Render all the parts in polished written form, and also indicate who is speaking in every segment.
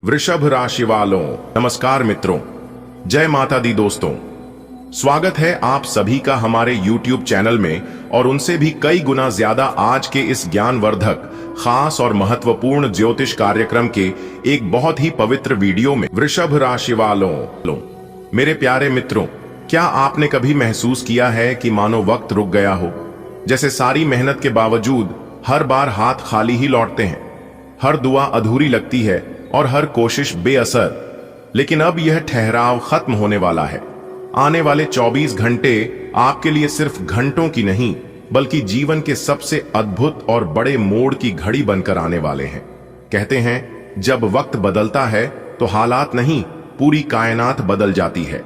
Speaker 1: वृषभ राशि वालों, नमस्कार मित्रों, जय माता दी दोस्तों। स्वागत है आप सभी का हमारे YouTube चैनल में और उनसे भी कई गुना ज्यादा आज के इस ज्ञानवर्धक, खास और महत्वपूर्ण ज्योतिष कार्यक्रम के एक बहुत ही पवित्र वीडियो में। वृषभ राशि वालों, मेरे प्यारे मित्रों, क्या आपने कभी महसूस किया है कि मानो वक्त रुक गया हो? जैसे सारी मेहनत के बावजूद हर बार हाथ खाली ही लौटते हैं, हर दुआ अधूरी लगती है और हर कोशिश बेअसर। लेकिन अब यह ठहराव खत्म होने वाला है। आने वाले 24 घंटे आपके लिए सिर्फ घंटों की नहीं, बल्कि जीवन के सबसे अद्भुत और बड़े मोड़ की घड़ी बनकर आने वाले हैं। कहते हैं, जब वक्त बदलता है तो हालात नहीं, पूरी कायनात बदल जाती है।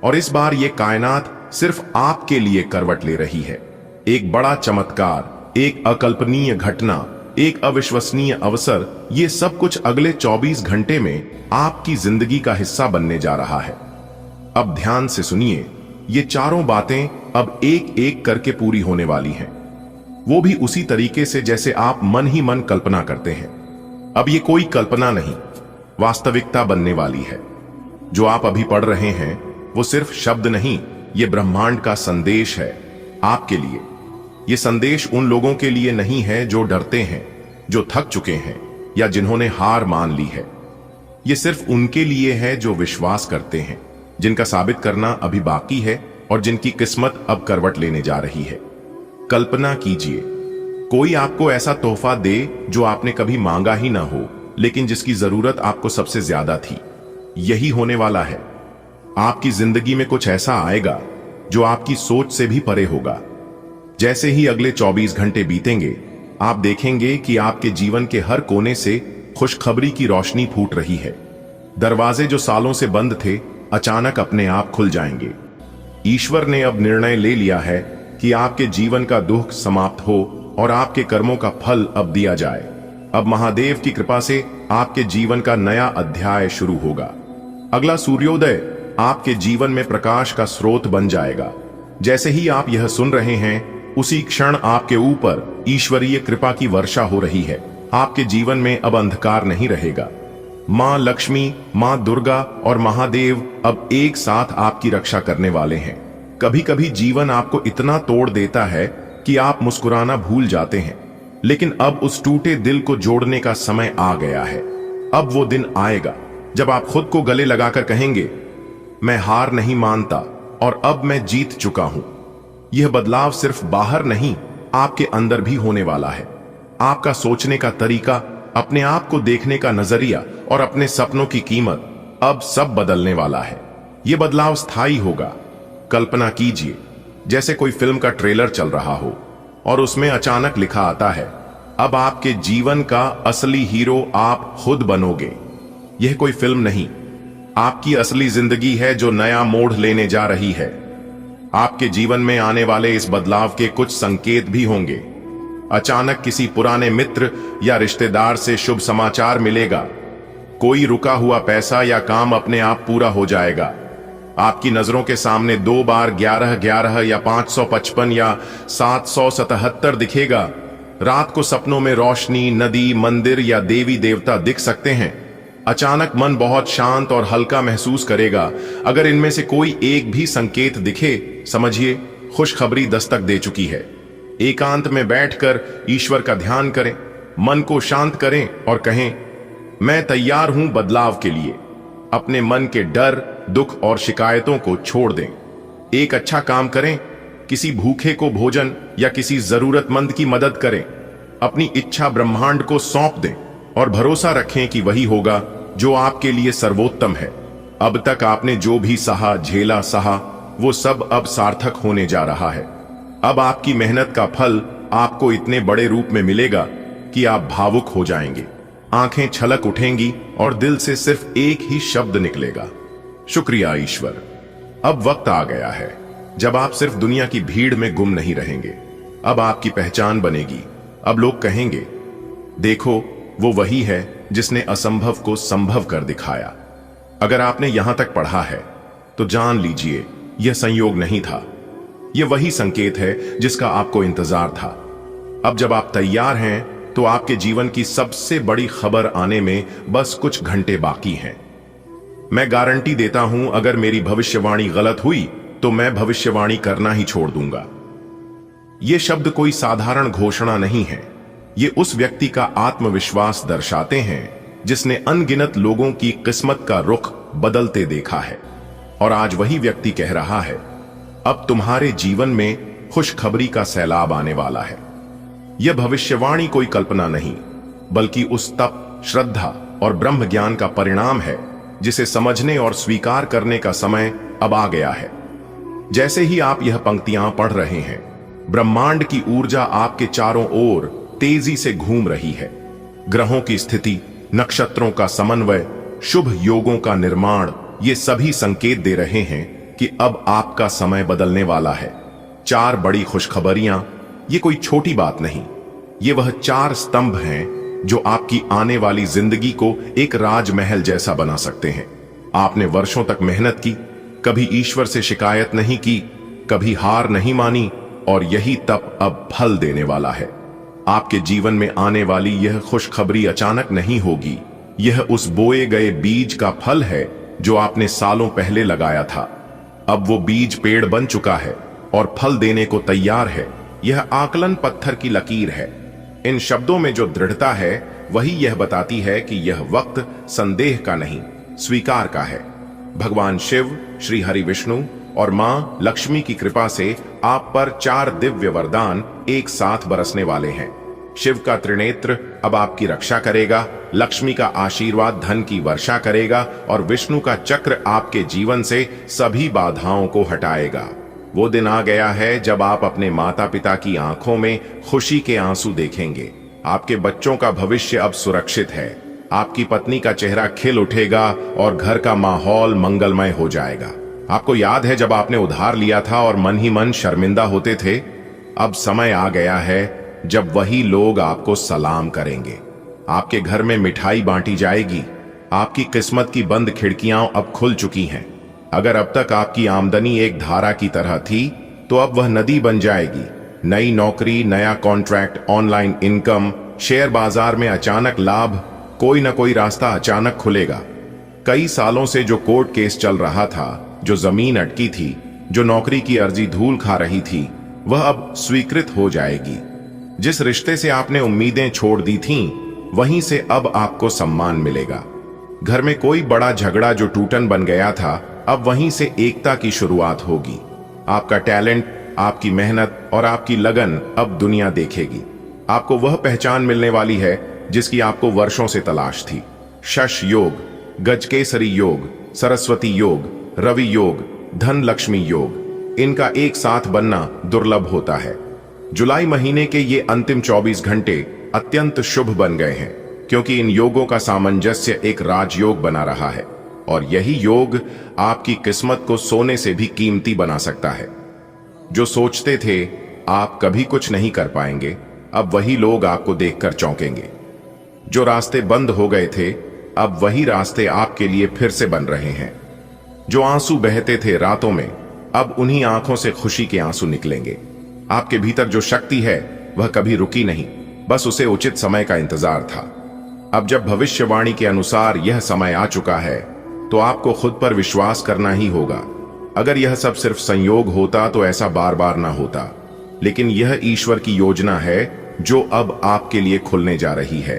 Speaker 1: और इस बार ये कायनात सिर्फ आपके लिए करवट ले रही है। एक बड़ा चमत्कार, एक अकल्पनीय घटना, एक अविश्वसनीय अवसर, ये सब कुछ अगले 24 घंटे में आपकी जिंदगी का हिस्सा बनने जा रहा है। अब ध्यान से सुनिए, ये चारों बातें अब एक एक करके पूरी होने वाली हैं। वो भी उसी तरीके से जैसे आप मन ही मन कल्पना करते हैं। अब ये कोई कल्पना नहीं, वास्तविकता बनने वाली है। जो आप अभी पढ़ रहे हैं वो सिर्फ शब्द नहीं, ये ब्रह्मांड का संदेश है आपके लिए। ये संदेश उन लोगों के लिए नहीं है जो डरते हैं, जो थक चुके हैं या जिन्होंने हार मान ली है। ये सिर्फ उनके लिए है जो विश्वास करते हैं, जिनका साबित करना अभी बाकी है और जिनकी किस्मत अब करवट लेने जा रही है। कल्पना कीजिए, कोई आपको ऐसा तोहफा दे जो आपने कभी मांगा ही ना हो, लेकिन जिसकी जरूरत आपको सबसे ज्यादा थी। यही होने वाला है। आपकी जिंदगी में कुछ ऐसा आएगा जो आपकी सोच से भी परे होगा। जैसे ही अगले 24 घंटे बीतेंगे, आप देखेंगे कि आपके जीवन के हर कोने से खुशखबरी की रोशनी फूट रही है। दरवाजे जो सालों से बंद थे, अचानक अपने आप खुल जाएंगे। ईश्वर ने अब निर्णय ले लिया है कि आपके जीवन का दुख समाप्त हो और आपके कर्मों का फल अब दिया जाए। अब महादेव की कृपा से आपके जीवन का नया अध्याय शुरू होगा। अगला सूर्योदय आपके जीवन में प्रकाश का स्रोत बन जाएगा। जैसे ही आप यह सुन रहे हैं, उसी क्षण आपके ऊपर ईश्वरीय कृपा की वर्षा हो रही है। आपके जीवन में अब अंधकार नहीं रहेगा। मां लक्ष्मी, मां दुर्गा और महादेव अब एक साथ आपकी रक्षा करने वाले हैं। कभी कभी जीवन आपको इतना तोड़ देता है कि आप मुस्कुराना भूल जाते हैं, लेकिन अब उस टूटे दिल को जोड़ने का समय आ गया है। अब वो दिन आएगा जब आप खुद को गले लगाकर कहेंगे, मैं हार नहीं मानता और अब मैं जीत चुका हूं। यह बदलाव सिर्फ बाहर नहीं, आपके अंदर भी होने वाला है। आपका सोचने का तरीका, अपने आप को देखने का नजरिया और अपने सपनों की कीमत, अब सब बदलने वाला है। यह बदलाव स्थायी होगा। कल्पना कीजिए, जैसे कोई फिल्म का ट्रेलर चल रहा हो और उसमें अचानक लिखा आता है, अब आपके जीवन का असली हीरो आप खुद बनोगे। यह कोई फिल्म नहीं, आपकी असली जिंदगी है जो नया मोड़ लेने जा रही है। आपके जीवन में आने वाले इस बदलाव के कुछ संकेत भी होंगे। अचानक किसी पुराने मित्र या रिश्तेदार से शुभ समाचार मिलेगा। कोई रुका हुआ पैसा या काम अपने आप पूरा हो जाएगा। आपकी नजरों के सामने 2 बार 1111 या 555 या 777 दिखेगा। रात को सपनों में रोशनी, नदी, मंदिर या देवी देवता दिख सकते हैं। अचानक मन बहुत शांत और हल्का महसूस करेगा। अगर इनमें से कोई एक भी संकेत दिखे, समझिए खुशखबरी दस्तक दे चुकी है। एकांत में बैठकर ईश्वर का ध्यान करें, मन को शांत करें और कहें, मैं तैयार हूं बदलाव के लिए। अपने मन के डर, दुख और शिकायतों को छोड़ दें। एक अच्छा काम करें, किसी भूखे को भोजन या किसी जरूरतमंद की मदद करें। अपनी इच्छा ब्रह्मांड को सौंप दें और भरोसा रखें कि वही होगा जो आपके लिए सर्वोत्तम है। अब तक आपने जो भी सहा, झेला, सहा, वो सब अब सार्थक होने जा रहा है। अब आपकी मेहनत का फल आपको इतने बड़े रूप में मिलेगा कि आप भावुक हो जाएंगे। आंखें छलक उठेंगी और दिल से सिर्फ एक ही शब्द निकलेगा, शुक्रिया ईश्वर। अब वक्त आ गया है जब आप सिर्फ दुनिया की भीड़ में गुम नहीं रहेंगे। अब आपकी पहचान बनेगी। अब लोग कहेंगे, देखो वो वही है जिसने असंभव को संभव कर दिखाया। अगर आपने यहां तक पढ़ा है तो जान लीजिए, यह संयोग नहीं था। यह वही संकेत है जिसका आपको इंतजार था। अब जब आप तैयार हैं तो आपके जीवन की सबसे बड़ी खबर आने में बस कुछ घंटे बाकी हैं। मैं गारंटी देता हूं, अगर मेरी भविष्यवाणी गलत हुई तो मैं भविष्यवाणी करना ही छोड़ दूंगा। ये शब्द कोई साधारण घोषणा नहीं है। ये उस व्यक्ति का आत्मविश्वास दर्शाते हैं जिसने अनगिनत लोगों की किस्मत का रुख बदलते देखा है। और आज वही व्यक्ति कह रहा है, अब तुम्हारे जीवन में खुशखबरी का सैलाब आने वाला है। यह भविष्यवाणी कोई कल्पना नहीं, बल्कि उस तप, श्रद्धा और ब्रह्म ज्ञान का परिणाम है जिसे समझने और स्वीकार करने का समय अब आ गया है। जैसे ही आप यह पंक्तियां पढ़ रहे हैं, ब्रह्मांड की ऊर्जा आपके चारों ओर तेजी से घूम रही है। ग्रहों की स्थिति, नक्षत्रों का समन्वय, शुभ योगों का निर्माण, ये सभी संकेत दे रहे हैं कि अब आपका समय बदलने वाला है। 4 बड़ी खुशखबरियां, ये कोई छोटी बात नहीं। ये वह 4 स्तंभ हैं जो आपकी आने वाली जिंदगी को एक राजमहल जैसा बना सकते हैं। आपने वर्षों तक मेहनत की, कभी ईश्वर से शिकायत नहीं की, कभी हार नहीं मानी, और यही तप अब फल देने वाला है। आपके जीवन में आने वाली यह खुशखबरी अचानक नहीं होगी। यह उस बोए गए बीज का फल है जो आपने सालों पहले लगाया था। अब वो बीज पेड़ बन चुका है और फल देने को तैयार है। यह आकलन पत्थर की लकीर है। इन शब्दों में जो दृढ़ता है, वही यह बताती है कि यह वक्त संदेह का नहीं, स्वीकार का है। भगवान शिव, श्री हरि विष्णु और मां लक्ष्मी की कृपा से आप पर 4 दिव्य वरदान एक साथ बरसने वाले हैं। शिव का त्रिनेत्र अब आपकी रक्षा करेगा, लक्ष्मी का आशीर्वाद धन की वर्षा करेगा और विष्णु का चक्र आपके जीवन से सभी बाधाओं को हटाएगा। वो दिन आ गया है जब आप अपने माता पिता की आंखों में खुशी के आंसू देखेंगे। आपके बच्चों का भविष्य अब सुरक्षित है। आपकी पत्नी का चेहरा खिल उठेगा और घर का माहौल मंगलमय हो जाएगा। आपको याद है जब आपने उधार लिया था और मन ही मन शर्मिंदा होते थे? अब समय आ गया है जब वही लोग आपको सलाम करेंगे। आपके घर में मिठाई बांटी जाएगी। आपकी किस्मत की बंद खिड़कियां अब खुल चुकी हैं। अगर अब तक आपकी आमदनी एक धारा की तरह थी, तो अब वह नदी बन जाएगी। नई नौकरी, नया कॉन्ट्रैक्ट, ऑनलाइन इनकम, शेयर बाजार में अचानक लाभ, कोई ना कोई रास्ता अचानक खुलेगा। कई सालों से जो कोर्ट केस चल रहा था, जो जमीन अटकी थी, जो नौकरी की अर्जी धूल खा रही थी, वह अब स्वीकृत हो जाएगी। जिस रिश्ते से आपने उम्मीदें छोड़ दी थीं, वहीं से अब आपको सम्मान मिलेगा। घर में कोई बड़ा झगड़ा जो टूटन बन गया था, अब वहीं से एकता की शुरुआत होगी। आपका टैलेंट, आपकी मेहनत और आपकी लगन अब दुनिया देखेगी। आपको वह पहचान मिलने वाली है जिसकी आपको वर्षों से तलाश थी। शश योग, गजकेसरी योग, सरस्वती योग, रवि योग, धन लक्ष्मी योग, इनका एक साथ बनना दुर्लभ होता है। जुलाई महीने के ये अंतिम 24 घंटे अत्यंत शुभ बन गए हैं, क्योंकि इन योगों का सामंजस्य एक राजयोग बना रहा है। और यही योग आपकी किस्मत को सोने से भी कीमती बना सकता है। जो सोचते थे आप कभी कुछ नहीं कर पाएंगे, अब वही लोग आपको देखकर चौंकेंगे। जो रास्ते बंद हो गए थे, अब वही रास्ते आपके लिए फिर से बन रहे हैं। जो आंसू बहते थे रातों में, अब उन्हीं आंखों से खुशी के आंसू निकलेंगे। आपके भीतर जो शक्ति है, वह कभी रुकी नहीं, बस उसे उचित समय का इंतजार था। अब जब भविष्यवाणी के अनुसार यह समय आ चुका है, तो आपको खुद पर विश्वास करना ही होगा। अगर यह सब सिर्फ संयोग होता तो ऐसा बार बार ना होता, लेकिन यह ईश्वर की योजना है जो अब आपके लिए खुलने जा रही है।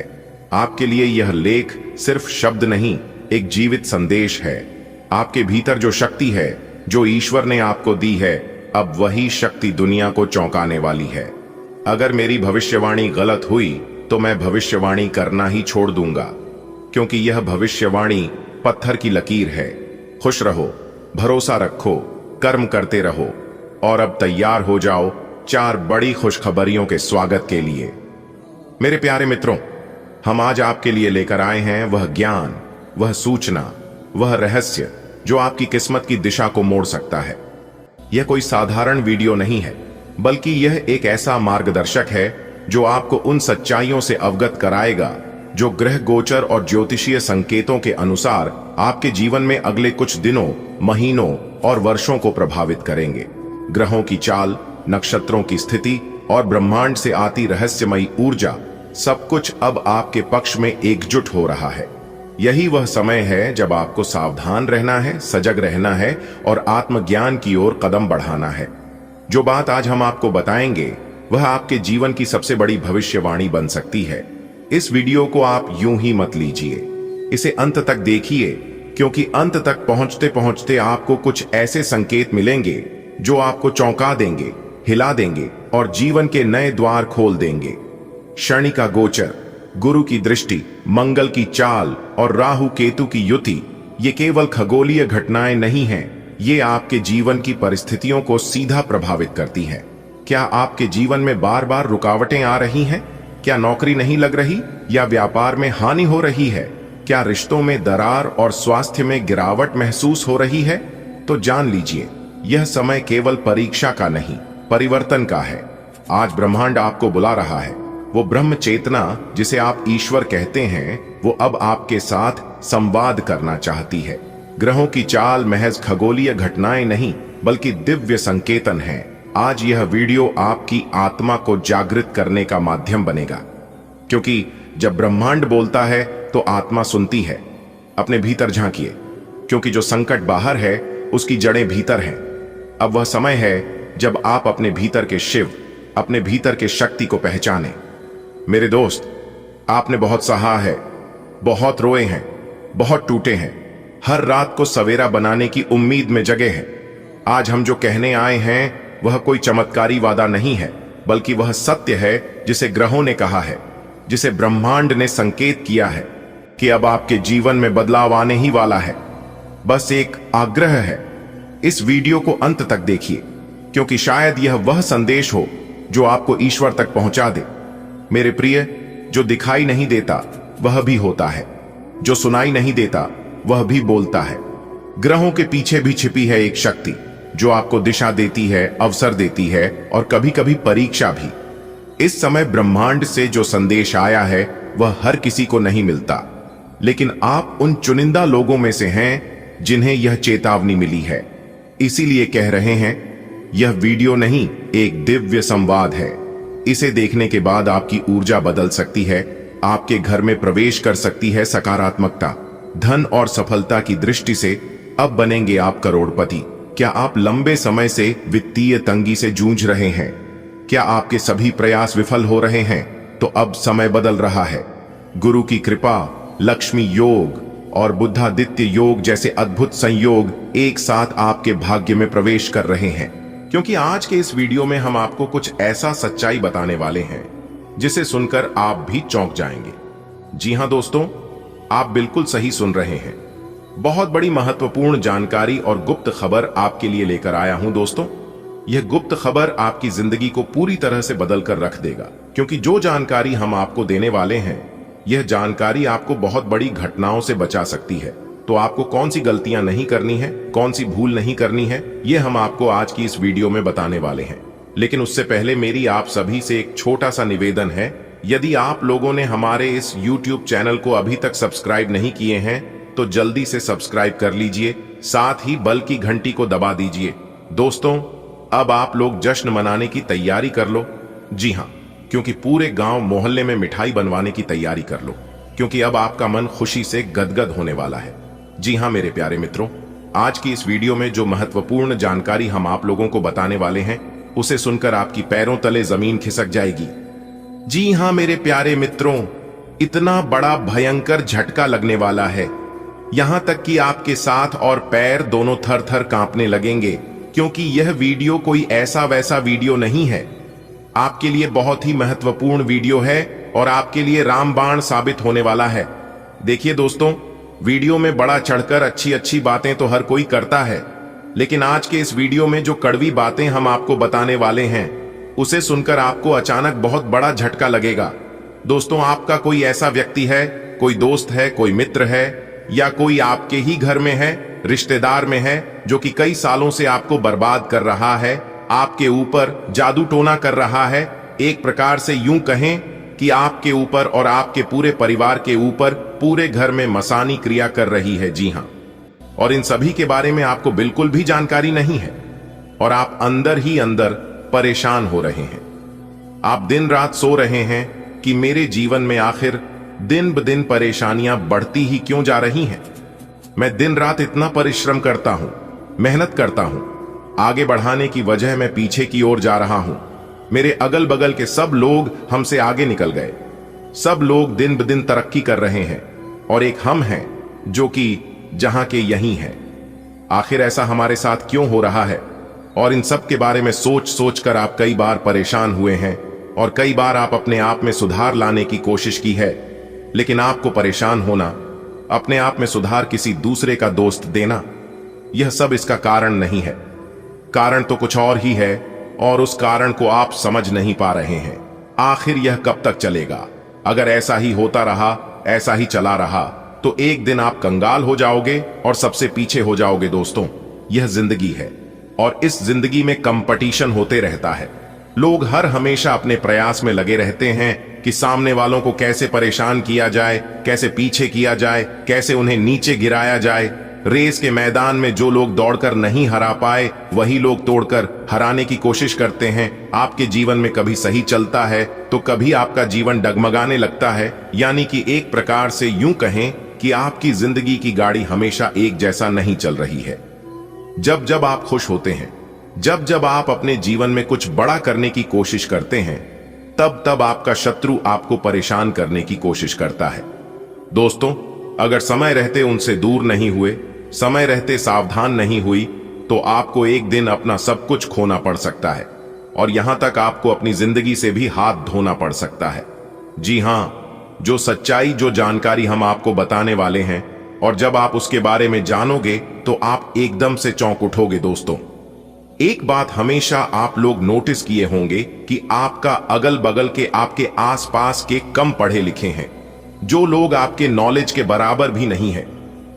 Speaker 1: आपके लिए यह लेख सिर्फ शब्द नहीं, एक जीवित संदेश है। आपके भीतर जो शक्ति है, जो ईश्वर ने आपको दी है, अब वही शक्ति दुनिया को चौंकाने वाली है। अगर मेरी भविष्यवाणी गलत हुई तो मैं भविष्यवाणी करना ही छोड़ दूंगा, क्योंकि यह भविष्यवाणी पत्थर की लकीर है। खुश रहो, भरोसा रखो, कर्म करते रहो और अब तैयार हो जाओ 4 बड़ी खुशखबरियों के स्वागत के लिए। मेरे प्यारे मित्रों, हम आज आपके लिए लेकर आए हैं वह ज्ञान, वह सूचना, वह रहस्य जो आपकी किस्मत की दिशा को मोड़ सकता है। यह कोई साधारण वीडियो नहीं है, बल्कि यह एक ऐसा मार्गदर्शक है जो आपको उन सच्चाइयों से अवगत कराएगा जो ग्रह गोचर और ज्योतिषीय संकेतों के अनुसार आपके जीवन में अगले कुछ दिनों, महीनों और वर्षों को प्रभावित करेंगे। ग्रहों की चाल, नक्षत्रों की स्थिति और ब्रह्मांड से आती रहस्यमयी ऊर्जा सब कुछ अब आपके पक्ष में एकजुट हो रहा है। यही वह समय है जब आपको सावधान रहना है, सजग रहना है और आत्मज्ञान की ओर कदम बढ़ाना है। जो बात आज हम आपको बताएंगे वह आपके जीवन की सबसे बड़ी भविष्यवाणी बन सकती है। इस वीडियो को आप यूं ही मत लीजिए, इसे अंत तक देखिए, क्योंकि अंत तक पहुंचते पहुंचते आपको कुछ ऐसे संकेत मिलेंगे जो आपको चौंका देंगे, हिला देंगे और जीवन के नए द्वार खोल देंगे। शनि का गोचर, गुरु की दृष्टि, मंगल की चाल और राहु केतु की युति, ये केवल खगोलीय घटनाएं नहीं हैं, ये आपके जीवन की परिस्थितियों को सीधा प्रभावित करती हैं। क्या आपके जीवन में बार बार रुकावटें आ रही हैं? क्या नौकरी नहीं लग रही या व्यापार में हानि हो रही है? क्या रिश्तों में दरार और स्वास्थ्य में गिरावट महसूस हो रही है? तो जान लीजिए, यह समय केवल परीक्षा का नहीं, परिवर्तन का है। आज ब्रह्मांड आपको बुला रहा है। वो ब्रह्म चेतना जिसे आप ईश्वर कहते हैं, वो अब आपके साथ संवाद करना चाहती है। ग्रहों की चाल महज खगोलीय घटनाएं नहीं, बल्कि दिव्य संकेतन है। आज यह वीडियो आपकी आत्मा को जागृत करने का माध्यम बनेगा, क्योंकि जब ब्रह्मांड बोलता है तो आत्मा सुनती है। अपने भीतर झांकिए, क्योंकि जो संकट बाहर है उसकी जड़ें भीतर हैं। अब वह समय है जब आप अपने भीतर के शिव, अपने भीतर के शक्ति को पहचानें। मेरे दोस्त, आपने बहुत सहा है, बहुत रोए हैं, बहुत टूटे हैं, हर रात को सवेरा बनाने की उम्मीद में जगे हैं। आज हम जो कहने आए हैं वह कोई चमत्कारी वादा नहीं है, बल्कि वह सत्य है जिसे ग्रहों ने कहा है, जिसे ब्रह्मांड ने संकेत किया है कि अब आपके जीवन में बदलाव आने ही वाला है। बस एक आग्रह है, इस वीडियो को अंत तक देखिए, क्योंकि शायद यह वह संदेश हो जो आपको ईश्वर तक पहुंचा दे। मेरे प्रिय, जो दिखाई नहीं देता वह भी होता है, जो सुनाई नहीं देता वह भी बोलता है। ग्रहों के पीछे भी छिपी है एक शक्ति जो आपको दिशा देती है, अवसर देती है और कभी कभी परीक्षा भी। इस समय ब्रह्मांड से जो संदेश आया है वह हर किसी को नहीं मिलता, लेकिन आप उन चुनिंदा लोगों में से हैं जिन्हें यह चेतावनी मिली है। इसीलिए कह रहे हैं, यह वीडियो नहीं, एक दिव्य संवाद है। इसे देखने के बाद आपकी ऊर्जा बदल सकती है, आपके घर में प्रवेश कर सकती है सकारात्मकता। धन और सफलता की दृष्टि से अब बनेंगे आप करोड़पति। क्या आप लंबे समय से वित्तीय तंगी से जूझ रहे हैं? क्या आपके सभी प्रयास विफल हो रहे हैं? तो अब समय बदल रहा है। गुरु की कृपा, लक्ष्मी योग और बुद्धादित्य योग जैसे अद्भुत संयोग एक साथ आपके भाग्य में प्रवेश कर रहे हैं। क्योंकि आज के इस वीडियो में हम आपको कुछ ऐसा सच्चाई बताने वाले हैं जिसे सुनकर आप भी चौंक जाएंगे। जी हां दोस्तों, आप बिल्कुल सही सुन रहे हैं। बहुत बड़ी महत्वपूर्ण जानकारी और गुप्त खबर आपके लिए लेकर आया हूं दोस्तों। यह गुप्त खबर आपकी जिंदगी को पूरी तरह से बदल कर रख देगा, क्योंकि जो जानकारी हम आपको देने वाले हैं, यह जानकारी आपको बहुत बड़ी घटनाओं से बचा सकती है। तो आपको कौन सी गलतियां नहीं करनी है, कौन सी भूल नहीं करनी है, यह हम आपको आज की इस वीडियो में बताने वाले हैं। लेकिन उससे पहले मेरी आप सभी से एक छोटा सा निवेदन है। यदि आप लोगों ने हमारे इस YouTube चैनल को अभी तक सब्सक्राइब नहीं किए हैं तो जल्दी से सब्सक्राइब कर लीजिए, साथ ही बेल की घंटी को दबा दीजिए। दोस्तों, अब आप लोग जश्न मनाने की तैयारी कर लो। जी हां, क्योंकि पूरे गांव मोहल्ले में मिठाई बनवाने की तैयारी कर लो, क्योंकि अब आपका मन खुशी से गदगद होने वाला है। जी हां मेरे प्यारे मित्रों, आज की इस वीडियो में जो महत्वपूर्ण जानकारी हम आप लोगों को बताने वाले हैं, उसे सुनकर आपकी पैरों तले जमीन खिसक जाएगी। जी हां मेरे प्यारे मित्रों, इतना बड़ा भयंकर झटका लगने वाला है, यहां तक कि आपके साथ और पैर दोनों थर थर कांपने लगेंगे, क्योंकि यह वीडियो कोई ऐसा वैसा वीडियो नहीं है। आपके लिए बहुत ही महत्वपूर्ण वीडियो है और आपके लिए रामबाण साबित होने वाला है। देखिए दोस्तों, वीडियो में बड़ा चढ़कर अच्छी अच्छी बातें तो हर कोई करता है, लेकिन आज के इस वीडियो में जो कड़वी बातें हम आपको बताने वाले हैं, उसे सुनकर आपको अचानक बहुत बड़ा झटका लगेगा। दोस्तों, आपका कोई ऐसा व्यक्ति है, कोई दोस्त है, कोई मित्र है, या कोई आपके ही घर में है, रिश्तेदार में है, जो कि कई सालों से आपको बर्बाद कर रहा है, आपके ऊपर जादू टोना कर रहा है। एक प्रकार से यूं कहें कि आपके ऊपर और आपके पूरे परिवार के ऊपर पूरे घर में मसानी क्रिया कर रही है। जी हां, और इन सभी के बारे में आपको बिल्कुल भी जानकारी नहीं है और आप अंदर ही अंदर परेशान हो रहे हैं। आप दिन रात सो रहे हैं कि मेरे जीवन में आखिर दिन ब दिन परेशानियां बढ़ती ही क्यों जा रही हैं। मैं दिन रात इतना परिश्रम करता हूं, मेहनत करता हूं, आगे बढ़ाने की वजह मैं पीछे की ओर जा रहा हूं। मेरे अगल बगल के सब लोग हमसे आगे निकल गए, सब लोग दिन ब दिन तरक्की कर रहे हैं और एक हम हैं जो कि जहां के यहीं हैं। आखिर ऐसा हमारे साथ क्यों हो रहा है? और इन सब के बारे में सोच सोच कर आप कई बार परेशान हुए हैं और कई बार आप अपने आप में सुधार लाने की कोशिश की है, लेकिन आपको परेशान होना, अपने आप में सुधार किसी दूसरे का दोस्त देना, यह सब इसका कारण नहीं है। कारण तो कुछ और ही है और उस कारण को आप समझ नहीं पा रहे हैं। आखिर यह कब तक चलेगा? अगर ऐसा ही होता रहा, ऐसा ही चला रहा, तो एक दिन आप कंगाल हो जाओगे और सबसे पीछे हो जाओगे। दोस्तों, यह जिंदगी है और इस जिंदगी में कंपटीशन होते रहता है। लोग हर हमेशा अपने प्रयास में लगे रहते हैं कि सामने वालों को कैसे परेशान किया जाए, कैसे पीछे किया जाए, कैसे उन्हें नीचे गिराया जाए। रेस के मैदान में जो लोग दौड़कर नहीं हरा पाए, वही लोग तोड़कर हराने की कोशिश करते हैं। आपके जीवन में कभी सही चलता है तो कभी आपका जीवन डगमगाने लगता है। यानी कि एक प्रकार से यूं कहें कि आपकी जिंदगी की गाड़ी हमेशा एक जैसा नहीं चल रही है। जब जब आप खुश होते हैं, जब जब आप अपने जीवन में कुछ बड़ा करने की कोशिश करते हैं, तब तब आपका शत्रु आपको परेशान करने की कोशिश करता है। दोस्तों, अगर समय रहते उनसे दूर नहीं हुए, समय रहते सावधान नहीं हुई, तो आपको एक दिन अपना सब कुछ खोना पड़ सकता है और यहां तक आपको अपनी जिंदगी से भी हाथ धोना पड़ सकता है। जी हां, जो सच्चाई, जो जानकारी हम आपको बताने वाले हैं, और जब आप उसके बारे में जानोगे तो आप एकदम से चौंक उठोगे। दोस्तों, एक बात हमेशा आप लोग नोटिस किए होंगे कि आपका अगल बगल के, आपके आसपास के कम पढ़े लिखे हैं, जो लोग आपके नॉलेज के बराबर भी नहीं है,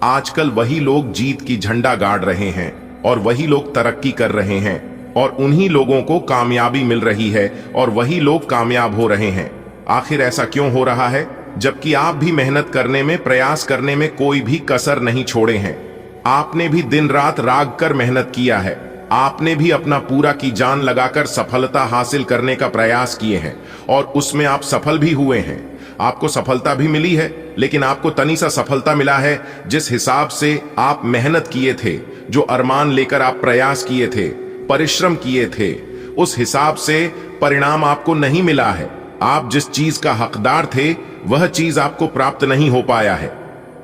Speaker 1: आजकल वही लोग जीत की झंडा गाड़ रहे हैं और वही लोग तरक्की कर रहे हैं और उन्हीं लोगों को कामयाबी मिल रही है और वही लोग कामयाब हो रहे हैं। आखिर ऐसा क्यों हो रहा है? जबकि आप भी मेहनत करने में, प्रयास करने में कोई भी कसर नहीं छोड़े हैं। आपने भी दिन रात राग कर मेहनत किया है, आपने भी अपना पूरा की जान लगाकर सफलता हासिल करने का प्रयास किए हैं और उसमें आप सफल भी हुए हैं। आपको सफलता भी मिली है, लेकिन आपको तनी सा सफलता मिला है जिस हिसाब से आप मेहनत किए थे, जो अरमान लेकर आप प्रयास किए थे, परिश्रम किए थे, उस हिसाब से परिणाम आपको नहीं मिला है। आप जिस चीज का हकदार थे, वह चीज आपको प्राप्त नहीं हो पाया है।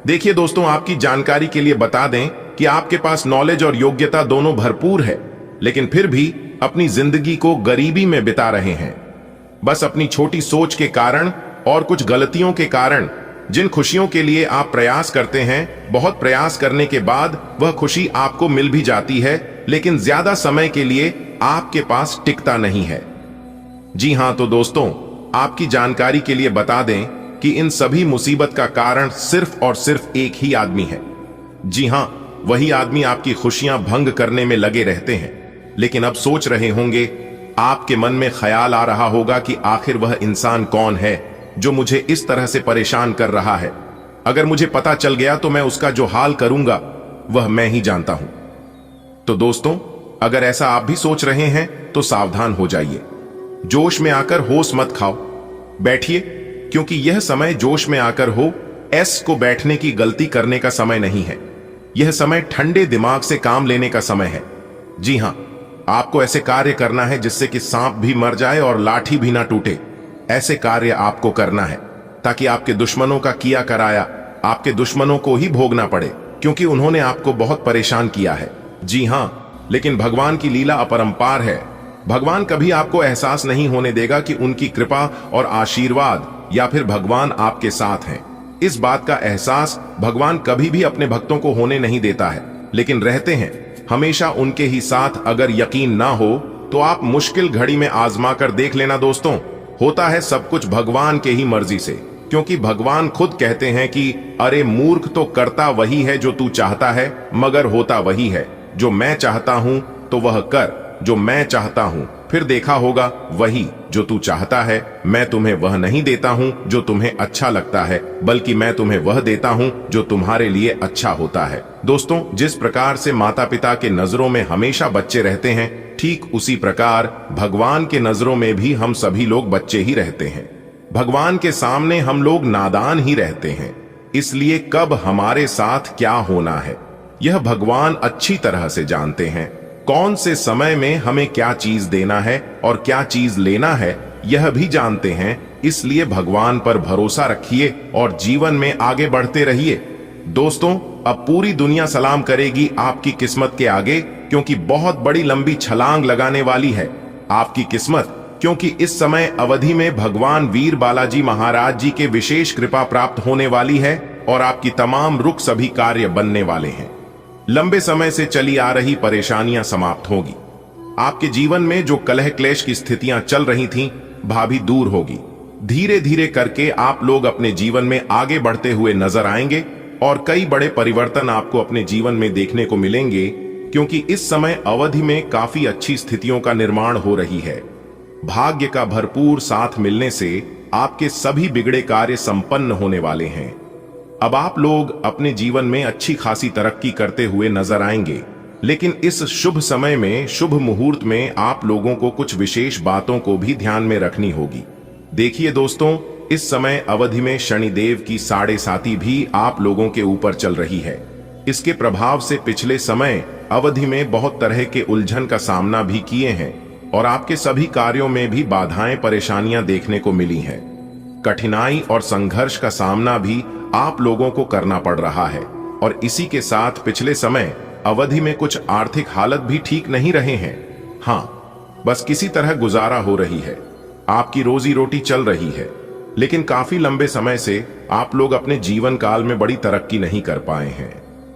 Speaker 1: देखिए दोस्तों, आपकी जानकारी के लिए बता दें कि आपके पास नॉलेज और योग्यता दोनों भरपूर है, लेकिन फिर भी अपनी जिंदगी को गरीबी में बिता रहे हैं। बस अपनी छोटी सोच के कारण और कुछ गलतियों के कारण जिन खुशियों के लिए आप प्रयास करते हैं, बहुत प्रयास करने के बाद वह खुशी आपको मिल भी जाती है, लेकिन ज्यादा समय के लिए आपके पास टिकता नहीं है। जी हां, तो दोस्तों, आपकी जानकारी के लिए बता दें कि इन सभी मुसीबत का कारण सिर्फ और सिर्फ एक ही आदमी है। जी हां, वही आदमी आपकी खुशियां भंग करने में लगे रहते हैं। लेकिन अब सोच रहे होंगे, आपके मन में ख्याल आ रहा होगा कि आखिर वह इंसान कौन है जो मुझे इस तरह से परेशान कर रहा है। अगर मुझे पता चल गया तो मैं उसका जो हाल करूंगा वह मैं ही जानता हूं। तो दोस्तों, अगर ऐसा आप भी सोच रहे हैं तो सावधान हो जाइए। जोश में आकर होश मत खाओ, बैठिए, क्योंकि यह समय जोश में आकर हो एस को बैठने की गलती करने का समय नहीं है। यह समय ठंडे दिमाग से काम लेने का समय है। जी हां, आपको ऐसे कार्य करना है जिससे कि सांप भी मर जाए और लाठी भी ना टूटे। ऐसे कार्य आपको करना है ताकि आपके दुश्मनों का किया कराया आपके दुश्मनों को ही भोगना पड़े, क्योंकि उन्होंने आपको बहुत परेशान किया है। जी हां, लेकिन भगवान की लीला अपरंपार है। भगवान कभी आपको एहसास नहीं होने देगा कि उनकी कृपा और आशीर्वाद या फिर भगवान आपके साथ हैं। इस बात का एहसास भगवान कभी भी अपने भक्तों को होने नहीं देता है, लेकिन रहते हैं हमेशा उनके ही साथ। अगर यकीन ना हो तो आप मुश्किल घड़ी में आजमा कर देख लेना। दोस्तों, होता है सब कुछ भगवान के ही मर्जी से, क्योंकि भगवान खुद कहते हैं कि अरे मूर्ख, तो करता वही है जो तू चाहता है, मगर होता वही है जो मैं चाहता हूं, तो वह कर जो मैं चाहता हूं, फिर देखा होगा वही जो तू चाहता है। मैं तुम्हें वह नहीं देता हूं जो तुम्हें अच्छा लगता है, बल्कि मैं तुम्हें वह देता हूं जो तुम्हारे लिए अच्छा होता है। दोस्तों, जिस प्रकार से माता पिता के नजरों में हमेशा बच्चे रहते हैं, ठीक उसी प्रकार भगवान के नजरों में भी हम सभी लोग बच्चे ही रहते हैं। भगवान के सामने हम लोग नादान ही रहते हैं, इसलिए कब हमारे साथ क्या होना है यह भगवान अच्छी तरह से जानते हैं। कौन से समय में हमें क्या चीज देना है और क्या चीज लेना है यह भी जानते हैं, इसलिए भगवान पर भरोसा रखिए और जीवन में आगे बढ़ते रहिए। दोस्तों, अब पूरी दुनिया सलाम करेगी आपकी किस्मत के आगे, क्योंकि बहुत बड़ी लंबी छलांग लगाने वाली है आपकी किस्मत, क्योंकि इस समय अवधि में भगवान वीर बालाजी महाराज जी के विशेष कृपा प्राप्त होने वाली है और आपकी तमाम रुक सभी कार्य बनने वाले हैं। लंबे समय से चली आ रही परेशानियां समाप्त होगी। आपके जीवन में जो कलह क्लेश की स्थितियां चल रही थीं, भाभी दूर होगी। धीरे धीरे करके आप लोग अपने जीवन में आगे बढ़ते हुए नजर आएंगे और कई बड़े परिवर्तन आपको अपने जीवन में देखने को मिलेंगे, क्योंकि इस समय अवधि में काफी अच्छी स्थितियों का निर्माण हो रही है। भाग्य का भरपूर साथ मिलने से आपके सभी बिगड़े कार्य संपन्न होने वाले हैं। अब आप लोग अपने जीवन में अच्छी खासी तरक्की करते हुए नजर आएंगे, लेकिन इस शुभ समय में, शुभ मुहूर्त में आप लोगों को कुछ विशेष बातों को भी ध्यान में रखनी होगी। देखिए दोस्तों, इस समय अवधि में शनिदेव की 7.5 भी आप लोगों के ऊपर चल रही है। इसके प्रभाव से पिछले समय अवधि में बहुत तरह के उलझन का सामना भी किए हैं और आपके सभी कार्यों में भी बाधाएं, परेशानियां देखने को मिली हैं। कठिनाई और संघर्ष का सामना भी आप लोगों को करना पड़ रहा है और इसी के साथ पिछले समय अवधि में कुछ आर्थिक हालत भी ठीक नहीं रहे हैं। हाँ, बस किसी तरह गुजारा हो रही है, आपकी रोजी रोटी चल रही है, लेकिन काफी लंबे समय से आप लोग अपने जीवन काल में बड़ी तरक्की नहीं कर पाए हैं।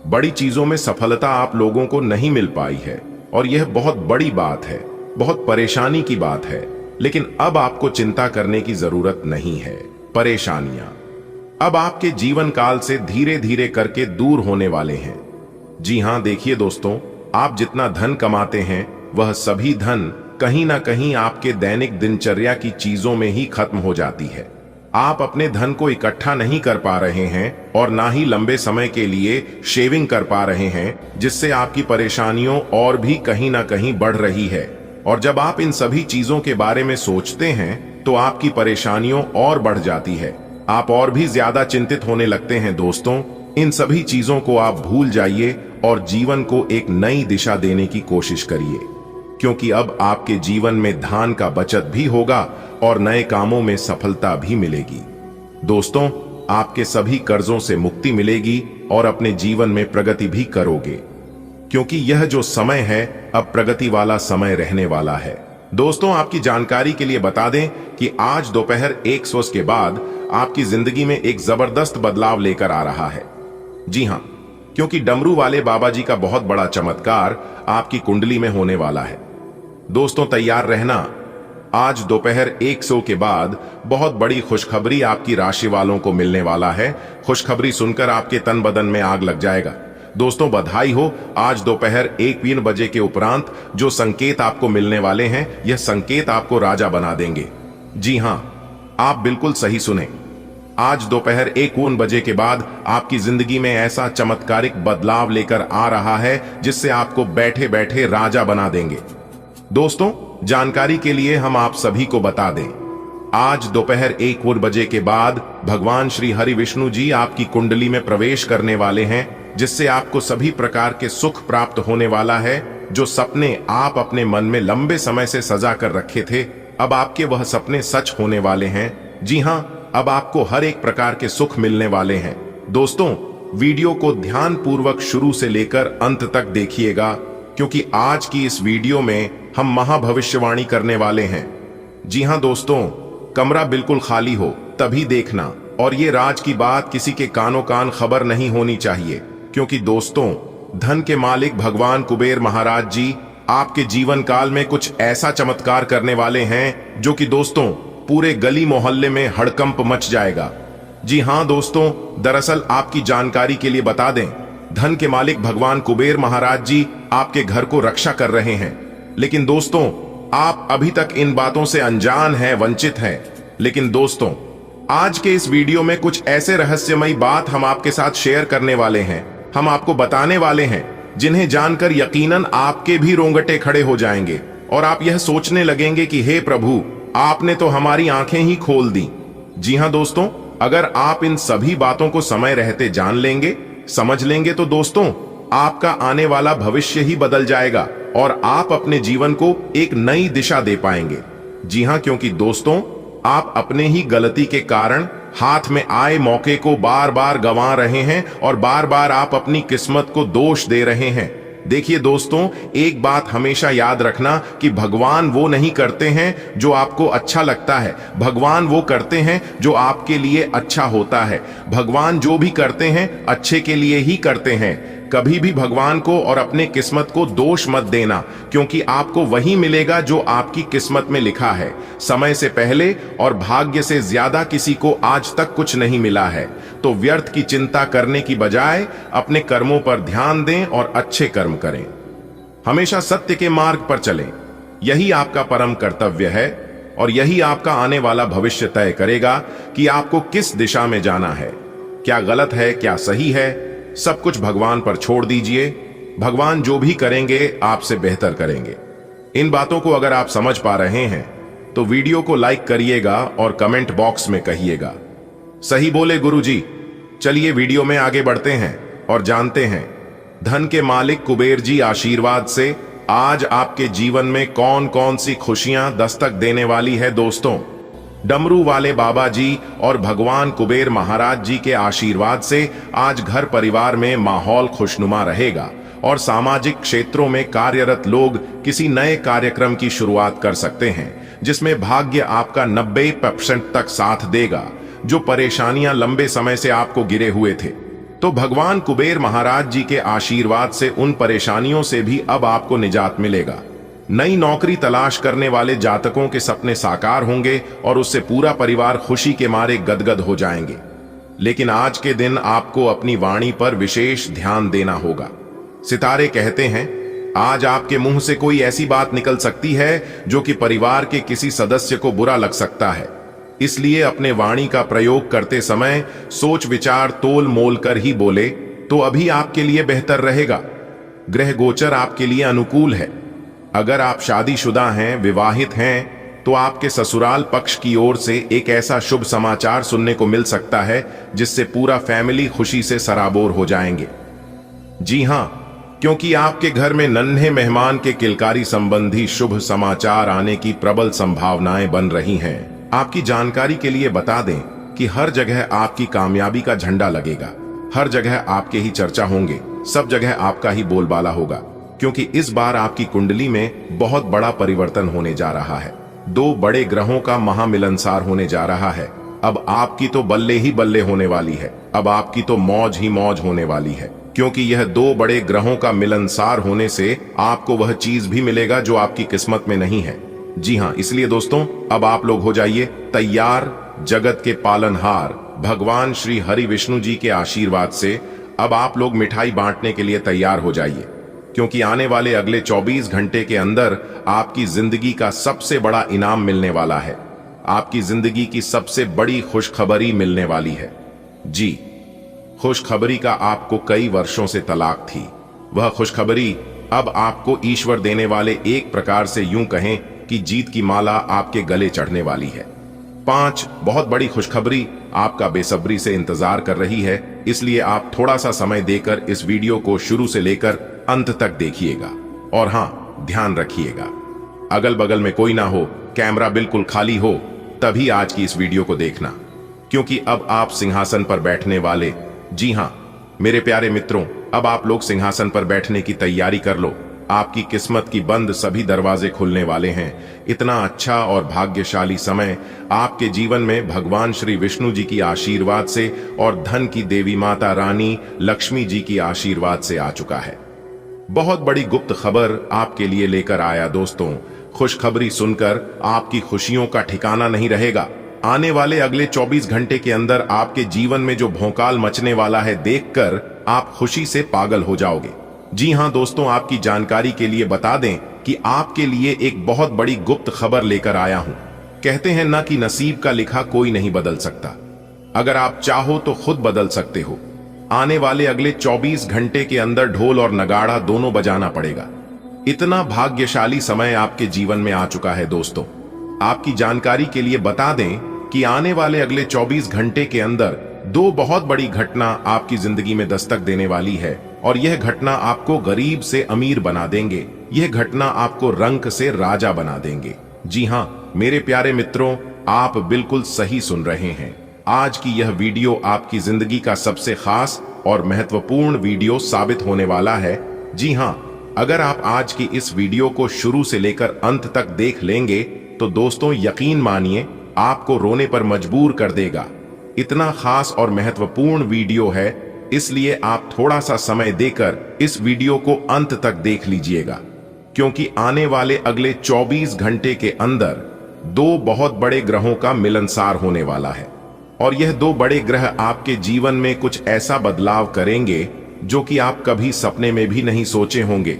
Speaker 1: बड़ी चीजों में सफलता आप लोगों को नहीं मिल पाई है और यह बहुत बड़ी बात है, बहुत परेशानी की बात है। लेकिन अब आपको चिंता करने की जरूरत नहीं है। परेशानियां अब आपके जीवन काल से धीरे धीरे करके दूर होने वाले हैं। जी हां, देखिए दोस्तों, आप जितना धन कमाते हैं वह सभी धन कहीं ना कहीं आपके दैनिक दिनचर्या की चीजों में ही खत्म हो जाती है। आप अपने धन को इकट्ठा नहीं कर पा रहे हैं और ना ही लंबे समय के लिए शेविंग कर पा रहे हैं, जिससे आपकी परेशानियों और भी कहीं ना कहीं बढ़ रही है। और जब आप इन सभी चीजों के बारे में सोचते हैं तो आपकी परेशानियों और बढ़ जाती है, आप और भी ज्यादा चिंतित होने लगते हैं। दोस्तों, इन सभी चीजों को आप भूल जाइए और जीवन को एक नई दिशा देने की कोशिश करिए, क्योंकि अब आपके जीवन में धन का बचत भी होगा और नए कामों में सफलता भी मिलेगी। दोस्तों, आपके सभी कर्जों से मुक्ति मिलेगी और अपने जीवन में प्रगति भी करोगे, क्योंकि यह जो समय है अब प्रगति वाला समय रहने वाला है। दोस्तों, आपकी जानकारी के लिए बता दें कि आज दोपहर 1 बजे के बाद आपकी जिंदगी में एक जबरदस्त बदलाव लेकर आ रहा है। जी हां, क्योंकि डमरू वाले बाबा जी का बहुत बड़ा चमत्कार आपकी कुंडली में होने वाला है। दोस्तों, तैयार रहना। आज दोपहर 1 बजे के बाद बहुत बड़ी खुशखबरी आपकी राशि वालों को मिलने वाला है। खुशखबरी सुनकर आपके तन बदन में आग लग जाएगा। दोस्तों, बधाई हो। आज दोपहर 1 बजे के उपरांत जो संकेत आपको मिलने वाले हैं, यह संकेत आपको राजा बना देंगे। जी हां, आप बिल्कुल सही सुने। आज दोपहर 1 बजे के बाद आपकी जिंदगी में ऐसा चमत्कारिक बदलाव लेकर आ रहा है जिससे आपको बैठे बैठे राजा बना देंगे। दोस्तों, जानकारी के लिए हम आप सभी को बता दें, आज दोपहर 1 बजे के बाद भगवान श्री हरि विष्णु जी आपकी कुंडली में प्रवेश करने वाले हैं, जिससे आपको सभी प्रकार के सुख प्राप्त होने वाला है। जो सपने आप अपने मन में लंबे समय से सजा कर रखे थे, अब आपके वह सपने सच होने वाले हैं। जी हां, अब आपको हर एक प्रकार के सुख मिलने वाले हैं। दोस्तों, वीडियो को ध्यान पूर्वक शुरू से लेकर अंत तक देखिएगा, क्योंकि आज की इस वीडियो में हम महाभविष्यवाणी करने वाले हैं। जी हां दोस्तों, कमरा बिल्कुल खाली हो तभी देखना, और ये राज की बात किसी के कानों कान खबर नहीं होनी चाहिए, क्योंकि दोस्तों, धन के मालिक भगवान कुबेर महाराज जी आपके जीवन काल में कुछ ऐसा चमत्कार करने वाले हैं जो कि दोस्तों पूरे गली मोहल्ले में हड़कंप मच जाएगा। जी हां दोस्तों, दरअसल आपकी जानकारी के लिए बता दें, धन के मालिक भगवान कुबेर महाराज जी आपके घर को रक्षा कर रहे हैं। लेकिन दोस्तों, आप अभी तक इन बातों से अनजान हैं, वंचित हैं। लेकिन दोस्तों, आज के इस वीडियो में कुछ ऐसे रहस्यमयी बात हम आपके साथ शेयर करने वाले हैं, हम आपको बताने वाले हैं, जिन्हें जानकर यकीनन आपके भी रोंगटे खड़े हो जाएंगे और आप यह सोचने लगेंगे कि हे प्रभु, आपने तो हमारी आंखें ही खोल दी। जी हां दोस्तों, अगर आप इन सभी बातों को समय रहते जान लेंगे, समझ लेंगे, तो दोस्तों आपका आने वाला भविष्य ही बदल जाएगा और आप अपने जीवन को एक नई दिशा दे पाएंगे। जी हां, क्योंकि दोस्तों आप अपने ही गलती के कारण हाथ में आए मौके को बार बार गंवा रहे हैं और बार बार आप अपनी किस्मत को दोष दे रहे हैं। देखिए दोस्तों, एक बात हमेशा याद रखना कि भगवान वो नहीं करते हैं जो आपको अच्छा लगता है, भगवान वो करते हैं जो आपके लिए अच्छा होता है। भगवान जो भी करते हैं अच्छे के लिए ही करते हैं। कभी भी भगवान को और अपने किस्मत को दोष मत देना, क्योंकि आपको वही मिलेगा जो आपकी किस्मत में लिखा है। समय से पहले और भाग्य से ज्यादा किसी को आज तक कुछ नहीं मिला है। तो व्यर्थ की चिंता करने की बजाय अपने कर्मों पर ध्यान दें और अच्छे कर्म करें। हमेशा सत्य के मार्ग पर चलें, यही आपका परम कर्तव्य है और यही आपका आने वाला भविष्य तय करेगा कि आपको किस दिशा में जाना है। क्या गलत है, क्या सही है, सब कुछ भगवान पर छोड़ दीजिए। भगवान जो भी करेंगे आपसे बेहतर करेंगे। इन बातों को अगर आप समझ पा रहे हैं तो वीडियो को लाइक करिएगा और कमेंट बॉक्स में कहिएगा, सही बोले गुरुजी। चलिए वीडियो में आगे बढ़ते हैं और जानते हैं धन के मालिक कुबेर जी आशीर्वाद से आज आपके जीवन में कौन कौन सी खुशियां दस्तक देने वाली है। दोस्तों, डमरू वाले बाबा जी और भगवान कुबेर महाराज जी के आशीर्वाद से आज घर परिवार में माहौल खुशनुमा रहेगा और सामाजिक क्षेत्रों में कार्यरत लोग किसी नए कार्यक्रम की शुरुआत कर सकते हैं जिसमें भाग्य आपका 90% तक साथ देगा। जो परेशानियां लंबे समय से आपको गिरे हुए थे, तो भगवान कुबेर महाराज जी के आशीर्वाद से उन परेशानियों से भी अब आपको निजात मिलेगा। नई नौकरी तलाश करने वाले जातकों के सपने साकार होंगे और उससे पूरा परिवार खुशी के मारे गदगद हो जाएंगे। लेकिन आज के दिन आपको अपनी वाणी पर विशेष ध्यान देना होगा। सितारे कहते हैं आज आपके मुंह से कोई ऐसी बात निकल सकती है जो कि परिवार के किसी सदस्य को बुरा लग सकता है। इसलिए अपने वाणी का प्रयोग करते समय सोच विचार तोल मोल कर ही बोले तो अभी आपके लिए बेहतर रहेगा। ग्रह गोचर आपके लिए अनुकूल है। अगर आप शादीशुदा हैं, विवाहित हैं, तो आपके ससुराल पक्ष की ओर से एक ऐसा शुभ समाचार सुनने को मिल सकता है जिससे पूरा फैमिली खुशी से सराबोर हो जाएंगे। जी हां, क्योंकि आपके घर में नन्हे मेहमान के किलकारी संबंधी शुभ समाचार आने की प्रबल संभावनाएं बन रही हैं। आपकी जानकारी के लिए बता दें कि हर जगह आपकी कामयाबी का झंडा लगेगा, हर जगह आपके ही चर्चा होंगे, सब जगह आपका ही बोलबाला होगा, क्योंकि इस बार आपकी कुंडली में बहुत बड़ा परिवर्तन होने जा रहा है। दो बड़े ग्रहों का महामिलनसार होने जा रहा है। अब आपकी तो बल्ले ही बल्ले होने वाली है, अब आपकी तो मौज ही मौज होने वाली है, क्योंकि यह दो बड़े ग्रहों का मिलनसार होने से आपको वह चीज भी मिलेगा जो आपकी किस्मत में नहीं है। जी हां, इसलिए दोस्तों अब आप लोग हो जाइए तैयार। जगत के पालनहार भगवान श्री हरि विष्णु जी के आशीर्वाद से अब आप लोग मिठाई बांटने के लिए तैयार हो जाइए, क्योंकि आने वाले अगले 24 घंटे के अंदर आपकी जिंदगी का सबसे बड़ा इनाम मिलने वाला है। आपकी जिंदगी की सबसे बड़ी खुशखबरी मिलने वाली है। जी, खुशखबरी का आपको कई वर्षों से तलाक थी। वह खुशखबरी अब आपको ईश्वर देने वाले एक प्रकार से यूं कहें कि जीत की माला आपके गले चढ़ने वाली है। 5 बहुत बड़ी खुशखबरी आपका बेसब्री से इंतजार कर रही है, इसलिए आप थोड़ा सा समय देकर इस वीडियो को शुरू से लेकर अंत तक देखिएगा। और हां, ध्यान रखिएगा अगल बगल में कोई ना हो, कैमरा बिल्कुल खाली हो, तभी आज की इस वीडियो को देखना, क्योंकि अब आप सिंहासन पर बैठने वाले। जी हां मेरे प्यारे मित्रों, अब आप लोग सिंहासन पर बैठने की तैयारी कर लो। आपकी किस्मत की बंद सभी दरवाजे खुलने वाले हैं। इतना अच्छा और भाग्यशाली समय आपके जीवन में भगवान श्री विष्णु जी की आशीर्वाद से और धन की देवी माता रानी लक्ष्मी जी की आशीर्वाद से आ चुका है। बहुत बड़ी गुप्त खबर आपके लिए लेकर आया दोस्तों। खुशखबरी सुनकर आपकी खुशियों का ठिकाना नहीं रहेगा। आने वाले अगले 24 घंटे के अंदर आपके जीवन में जो भौकाल मचने वाला है देखकर आप खुशी से पागल हो जाओगे। जी हां दोस्तों, आपकी जानकारी के लिए बता दें कि आपके लिए एक बहुत बड़ी गुप्त खबर लेकर आया हूं। कहते हैं ना कि नसीब का लिखा कोई नहीं बदल सकता, अगर आप चाहो तो खुद बदल सकते हो। आने वाले अगले 24 घंटे के अंदर ढोल और नगाड़ा दोनों बजाना पड़ेगा। इतना भाग्यशाली समय आपके जीवन में आ चुका है दोस्तों। आपकी जानकारी के लिए बता दें कि आने वाले अगले 24 घंटे के अंदर दो बहुत बड़ी घटना आपकी जिंदगी में दस्तक देने वाली है और यह घटना आपको गरीब से अमीर बना देंगे। यह घटना आपको रंक से राजा बना देंगे। जी हां मेरे प्यारे मित्रों, आप बिल्कुल सही सुन रहे हैं। आज की यह वीडियो आपकी जिंदगी का सबसे खास और महत्वपूर्ण वीडियो साबित होने वाला है। जी हां, अगर आप आज की इस वीडियो को शुरू से लेकर अंत तक देख लेंगे तो दोस्तों यकीन मानिए आपको रोने पर मजबूर कर देगा। इतना खास और महत्वपूर्ण वीडियो है, इसलिए आप थोड़ा सा समय देकर इस वीडियो को अंत तक देख लीजिएगा, क्योंकि आने वाले अगले 24 घंटे के अंदर दो बहुत बड़े ग्रहों का मिलनसार होने वाला है और यह दो बड़े ग्रह आपके जीवन में कुछ ऐसा बदलाव करेंगे जो कि आप कभी सपने में भी नहीं सोचे होंगे।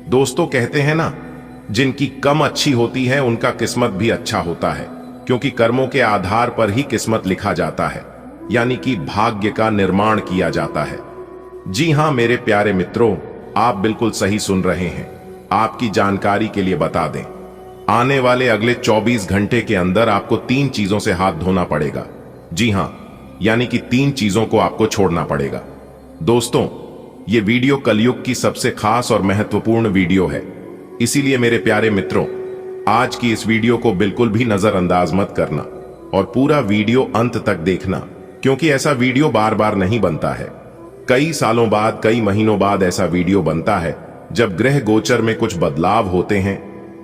Speaker 1: दोस्तों कहते हैं ना, जिनकी कम अच्छी होती है उनका किस्मत भी अच्छा होता है, क्योंकि कर्मों के आधार पर ही किस्मत लिखा जाता है, यानी कि भाग्य का निर्माण किया जाता है। जी हां मेरे प्यारे मित्रों, आप बिल्कुल सही सुन रहे हैं। आपकी जानकारी के लिए बता दें, आने वाले अगले 24 घंटे के अंदर आपको 3 चीजों से हाथ धोना पड़ेगा। जी हां, यानी कि 3 चीजों को आपको छोड़ना पड़ेगा। दोस्तों ये वीडियो कलयुग की सबसे खास और महत्वपूर्ण वीडियो है, इसीलिए मेरे प्यारे मित्रों आज की इस वीडियो को बिल्कुल भी नजरअंदाज मत करना और पूरा वीडियो अंत तक देखना, क्योंकि ऐसा वीडियो बार बार नहीं बनता है। कई सालों बाद, कई महीनों बाद ऐसा वीडियो बनता है जब ग्रह गोचर में कुछ बदलाव होते हैं,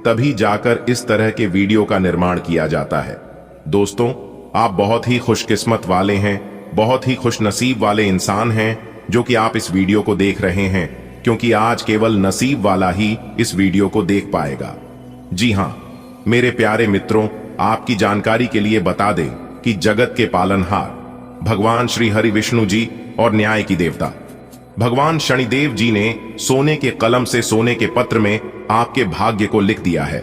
Speaker 1: तभी जाकर इस तरह के वीडियो का निर्माण किया जाता है। दोस्तों आप बहुत ही खुशकिस्मत वाले हैं, बहुत ही खुशनसीब वाले इंसान हैं जो कि आप इस वीडियो को देख रहे हैं, क्योंकि आज केवल नसीब वाला ही इस वीडियो को देख पाएगा। जी हां मेरे प्यारे मित्रों, आपकी जानकारी के लिए बता दें कि जगत के पालनहार भगवान श्री हरि विष्णु जी और न्याय की देवता भगवान शनिदेव जी ने सोने के कलम से सोने के पत्र में आपके भाग्य को लिख दिया है।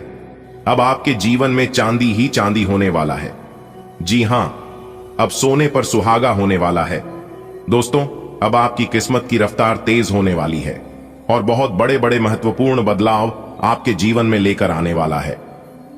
Speaker 1: अब आपके जीवन में चांदी ही चांदी होने वाला है। जी हां, अब सोने पर सुहागा होने वाला है। दोस्तों अब आपकी किस्मत की रफ्तार तेज होने वाली है और बहुत बड़े बड़े महत्वपूर्ण बदलाव आपके जीवन में लेकर आने वाला है।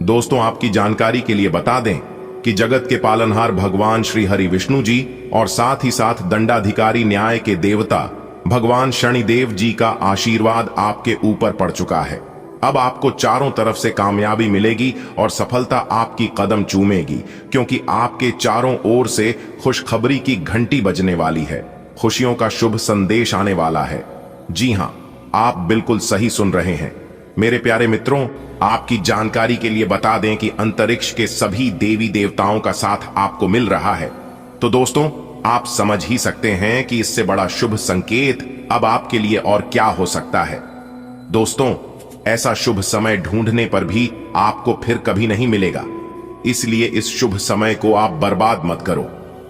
Speaker 1: दोस्तों आपकी जानकारी के लिए बता दें कि जगत के पालनहार भगवान श्री हरि विष्णु जी और साथ ही साथ दंडाधिकारी न्याय के देवता भगवान शनिदेव जी का आशीर्वाद आपके ऊपर पड़ चुका है। अब आपको चारों तरफ से कामयाबी मिलेगी और सफलता आपकी कदम चूमेगी, क्योंकि आपके चारों ओर से खुशखबरी की घंटी बजने वाली है, खुशियों का शुभ संदेश आने वाला है। जी हां, आप बिल्कुल सही सुन रहे हैं। मेरे प्यारे मित्रों आपकी जानकारी के लिए बता दें कि अंतरिक्ष के सभी देवी देवताओं का साथ आपको मिल रहा है। तो दोस्तों आप समझ ही सकते हैं कि इससे बड़ा शुभ संकेत अब आपके लिए और क्या हो सकता है। दोस्तों ऐसा शुभ समय ढूंढने पर भी आपको फिर कभी नहीं मिलेगा, इसलिए इस शुभ समय को आप बर्बाद मत करो,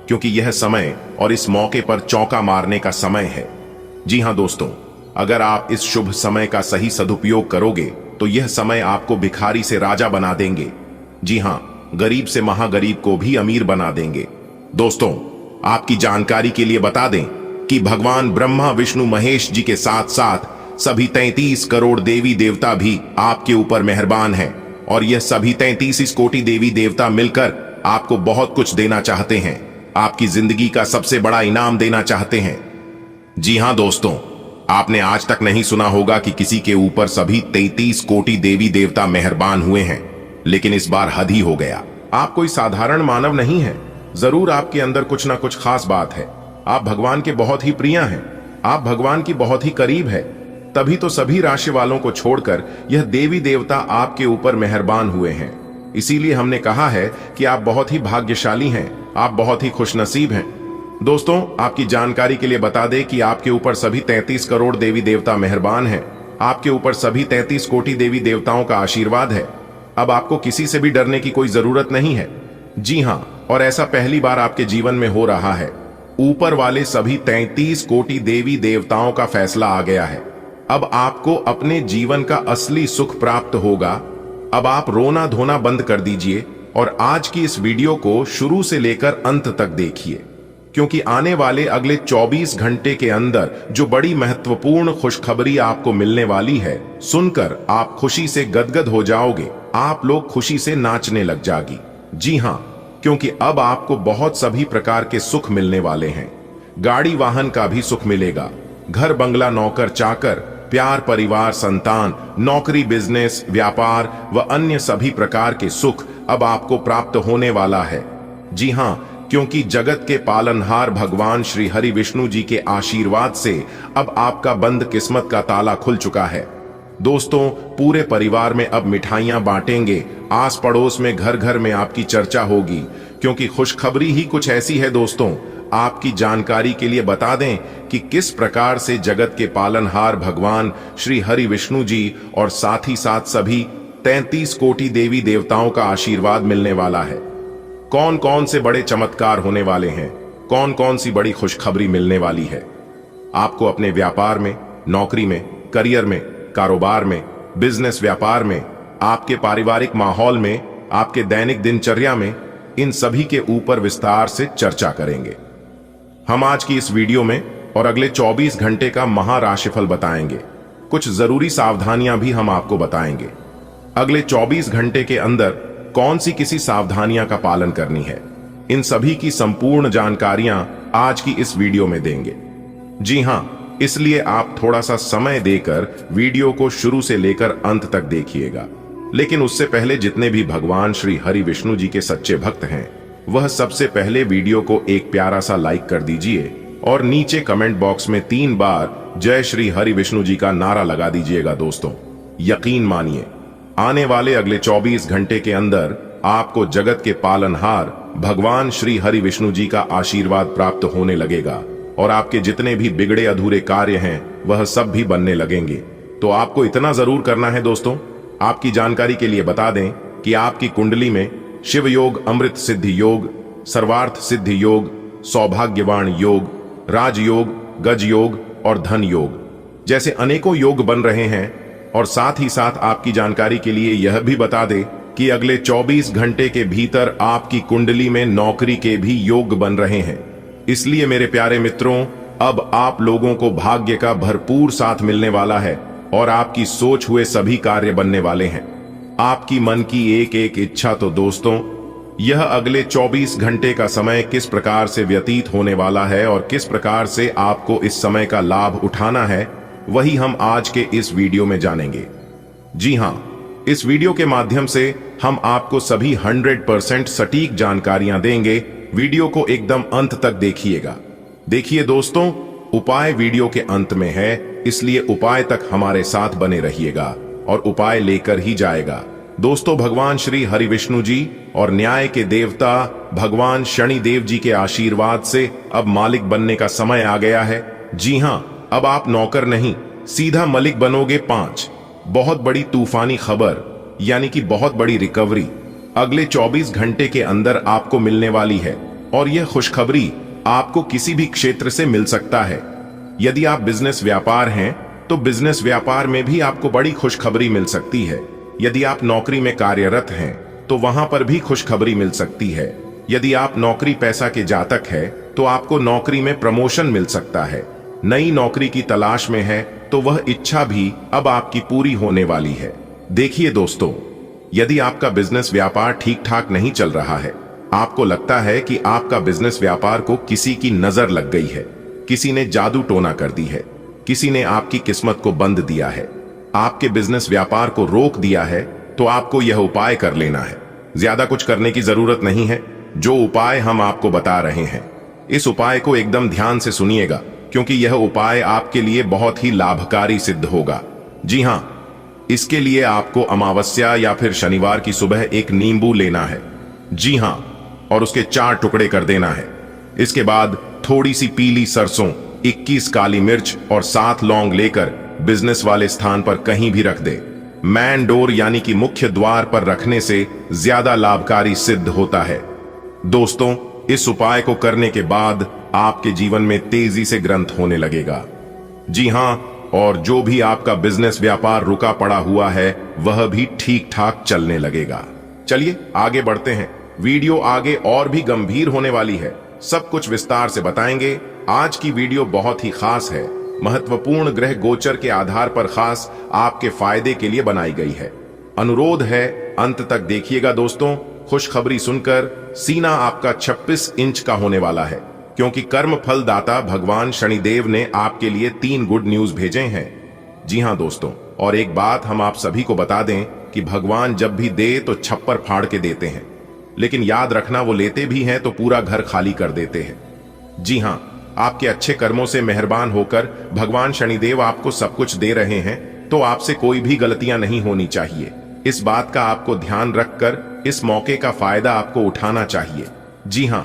Speaker 1: क्योंकि यह समय और इस मौके पर चौका मारने का समय है। जी हां दोस्तों, अगर आप इस शुभ समय का सही सदुपयोग करोगे तो यह समय आपको भिखारी से राजा बना देंगे। जी हां, गरीब से महागरीब को भी अमीर बना देंगे। दोस्तों आपकी जानकारी के लिए बता दें कि भगवान ब्रह्मा विष्णु महेश जी के साथ साथ सभी 33 करोड़ देवी देवता भी आपके ऊपर मेहरबान हैं और यह सभी 33 कोटि देवी देवता मिलकर आपको बहुत कुछ देना चाहते हैं, आपकी जिंदगी का सबसे बड़ा इनाम देना चाहते हैं। जी हां दोस्तों, आपने आज तक नहीं सुना होगा कि किसी के ऊपर सभी 33 कोटि देवी देवता मेहरबान हुए हैं, लेकिन इस बार हद ही हो गया। आप कोई साधारण मानव नहीं है, जरूर आपके अंदर कुछ ना कुछ खास बात है। आप भगवान के बहुत ही प्रिय हैं, आप भगवान की बहुत ही करीब है, तभी तो सभी राशि वालों को छोड़कर यह देवी देवता आपके ऊपर मेहरबान हुए हैं। इसीलिए हमने कहा है कि आप बहुत ही भाग्यशाली हैं, आप बहुत ही खुशनसीब हैं। दोस्तों आपकी जानकारी के लिए बता दें कि आपके ऊपर सभी 33 करोड़ देवी देवता मेहरबान हैं, आपके ऊपर सभी 33 कोटि देवी देवताओं का आशीर्वाद है। अब आपको किसी से भी डरने की कोई जरूरत नहीं है। जी हां, और ऐसा पहली बार आपके जीवन में हो रहा है। ऊपर वाले सभी 33 कोटि देवी देवताओं का फैसला आ गया है। अब आपको अपने जीवन का असली सुख प्राप्त होगा। अब आप रोना धोना बंद कर दीजिए और आज की इस वीडियो को शुरू से लेकर अंत तक देखिए, क्योंकि आने वाले अगले 24 घंटे के अंदर जो बड़ी महत्वपूर्ण खुशखबरी आपको मिलने वाली है, सुनकर आप खुशी से गदगद हो जाओगे। आप लोग खुशी से नाचने लग जागी। जी हां, क्योंकि अब आपको बहुत सभी प्रकार के सुख मिलने वाले हैं। गाड़ी वाहन का भी सुख मिलेगा। घर बंगला, नौकर चाकर, प्यार, परिवार, संतान, नौकरी, बिजनेस, व्यापार व अन्य सभी प्रकार के सुख अब आपको प्राप्त होने वाला है। जी हाँ, क्योंकि जगत के पालनहार भगवान श्री हरि विष्णु जी के आशीर्वाद से अब आपका बंद किस्मत का ताला खुल चुका है। दोस्तों, पूरे परिवार में अब मिठाइयां बांटेंगे, आस पड़ोस में, घर घर में आपकी चर्चा होगी, क्योंकि खुशखबरी ही कुछ ऐसी है। दोस्तों, आपकी जानकारी के लिए बता दें कि किस प्रकार से जगत के पालनहार भगवान श्री हरि विष्णु जी और साथ ही साथ सभी 33 कोटि देवी देवताओं का आशीर्वाद मिलने वाला है। कौन कौन से बड़े चमत्कार होने वाले हैं, कौन कौन सी बड़ी खुशखबरी मिलने वाली है। आपको अपने व्यापार में, नौकरी में, करियर में, कारोबार में, बिजनेस व्यापार में, आपके पारिवारिक माहौल में, आपके दैनिक दिनचर्या में, इन सभी के ऊपर विस्तार से चर्चा करेंगे। हम आज की इस वीडियो में और अगले 24 घंटे का महाराशिफल बताएंगे। कुछ जरूरी सावधानियां भी हम आपको बताएंगे। अगले 24 घंटे के अंदर कौन सी किसी सावधानियां का पालन करनी है, इन सभी की संपूर्ण जानकारियां आज की इस वीडियो में देंगे। जी हां, इसलिए आप थोड़ा सा समय देकर वीडियो को शुरू से लेकर अंत तक देखिएगा। लेकिन उससे पहले जितने भी भगवान श्री हरि विष्णु जी के सच्चे भक्त हैं, वह सबसे पहले वीडियो को एक प्यारा सा लाइक कर दीजिए और नीचे कमेंट बॉक्स में 3 बार जय श्री हरि विष्णु जी का नारा लगा दीजिएगा। दोस्तों, यकीन मानिए, आने वाले अगले 24 घंटे के अंदर आपको जगत के पालनहार भगवान श्री हरि विष्णु जी का आशीर्वाद प्राप्त होने लगेगा और आपके जितने भी बिगड़े अधूरे कार्य हैं वह सब भी बनने लगेंगे। तो आपको इतना जरूर करना है। दोस्तों, आपकी जानकारी के लिए बता दें कि आपकी कुंडली में शिव योग, अमृत सिद्धि योग, सर्वार्थ सिद्धि योग, सौभाग्यवान योग, राजयोग, गज योग और धन योग जैसे अनेकों योग बन रहे हैं। और साथ ही साथ आपकी जानकारी के लिए यह भी बता दें कि अगले 24 घंटे के भीतर आपकी कुंडली में नौकरी के भी योग बन रहे हैं। इसलिए मेरे प्यारे मित्रों, अब आप लोगों को भाग्य का भरपूर साथ मिलने वाला है और आपकी सोच हुए सभी कार्य बनने वाले हैं। आपकी मन की एक एक इच्छा। तो दोस्तों, यह अगले 24 घंटे का समय किस प्रकार से व्यतीत होने वाला है और किस प्रकार से आपको इस समय का लाभ उठाना है, वही हम आज के इस वीडियो में जानेंगे। जी हां, इस वीडियो के माध्यम से हम आपको सभी 100% सटीक जानकारियां देंगे। वीडियो को एकदम अंत तक देखिएगा। देखिए दोस्तों, उपाय वीडियो के अंत में है, इसलिए उपाय तक हमारे साथ बने रहिएगा और उपाय लेकर ही जाएगा। दोस्तों, भगवान श्री हरि विष्णु जी और न्याय के देवता भगवान शनि देव जी के आशीर्वाद से अब मालिक बनने का समय आ गया है। जी हां, अब आप नौकर नहीं, सीधा मलिक बनोगे। 5 बहुत बड़ी तूफानी खबर, यानी कि बहुत बड़ी रिकवरी अगले 24 घंटे के अंदर आपको मिलने वाली है। और यह खुशखबरी आपको किसी भी क्षेत्र से मिल सकता है। यदि आप बिजनेस व्यापार हैं तो बिजनेस व्यापार में भी आपको बड़ी खुशखबरी मिल सकती है। यदि आप नौकरी में कार्यरत हैं तो वहां पर भी खुशखबरी मिल सकती है। यदि आप नौकरी पैसा के जातक है तो आपको नौकरी में प्रमोशन मिल सकता है। नई नौकरी की तलाश में है तो वह इच्छा भी अब आपकी पूरी होने वाली है। देखिए दोस्तों, यदि आपका बिजनेस व्यापार ठीक ठाक नहीं चल रहा है, आपको लगता है कि आपका बिजनेस व्यापार को किसी की नजर लग गई है, किसी ने जादू टोना कर दी है, किसी ने आपकी किस्मत को बंद दिया है, आपके बिजनेस व्यापार को रोक दिया है, तो आपको यह उपाय कर लेना है। ज्यादा कुछ करने की जरूरत नहीं है। जो उपाय हम आपको बता रहे हैं, इस उपाय को एकदम ध्यान से सुनिएगा, क्योंकि यह उपाय आपके लिए बहुत ही लाभकारी सिद्ध होगा। जी हां, इसके लिए आपको अमावस्या या फिर शनिवार की सुबह एक नींबू लेना है। जी हां, और उसके 4 टुकड़े कर देना है। इसके बाद थोड़ी सी पीली सरसों, 21 काली मिर्च और 7 लौंग लेकर बिजनेस वाले स्थान पर कहीं भी रख दे। मैन डोर यानी कि मुख्य द्वार पर रखने से ज्यादा लाभकारी सिद्ध होता है। दोस्तों, इस उपाय को करने के बाद आपके जीवन में तेजी से ग्रंथ होने लगेगा। जी हां, और जो भी आपका बिजनेस व्यापार रुका पड़ा हुआ है वह भी ठीक ठाक चलने लगेगा। चलिए आगे बढ़ते हैं। वीडियो आगे और भी गंभीर होने वाली है, सब कुछ विस्तार से बताएंगे। आज की वीडियो बहुत ही खास है, महत्वपूर्ण ग्रह गोचर के आधार पर खास आपके फायदे के लिए बनाई गई है। अनुरोध है अंत तक देखिएगा दोस्तों, खुशखबरी सुनकर सीना आपका 26 इंच का होने वाला है, क्योंकि कर्म फल दाता भगवान शनिदेव ने आपके लिए 3 गुड न्यूज भेजे हैं। जी हां दोस्तों, और एक बात हम आप सभी को बता दें कि भगवान जब भी दे तो छप्पर फाड़ के देते हैं, लेकिन याद रखना वो लेते भी हैं तो पूरा घर खाली कर देते हैं। जी हां, आपके अच्छे कर्मों से मेहरबान होकर भगवान शनिदेव आपको सब कुछ दे रहे हैं, तो आपसे कोई भी गलतियां नहीं होनी चाहिए। इस बात का आपको ध्यान रखकर इस मौके का फायदा आपको उठाना चाहिए। जी हां,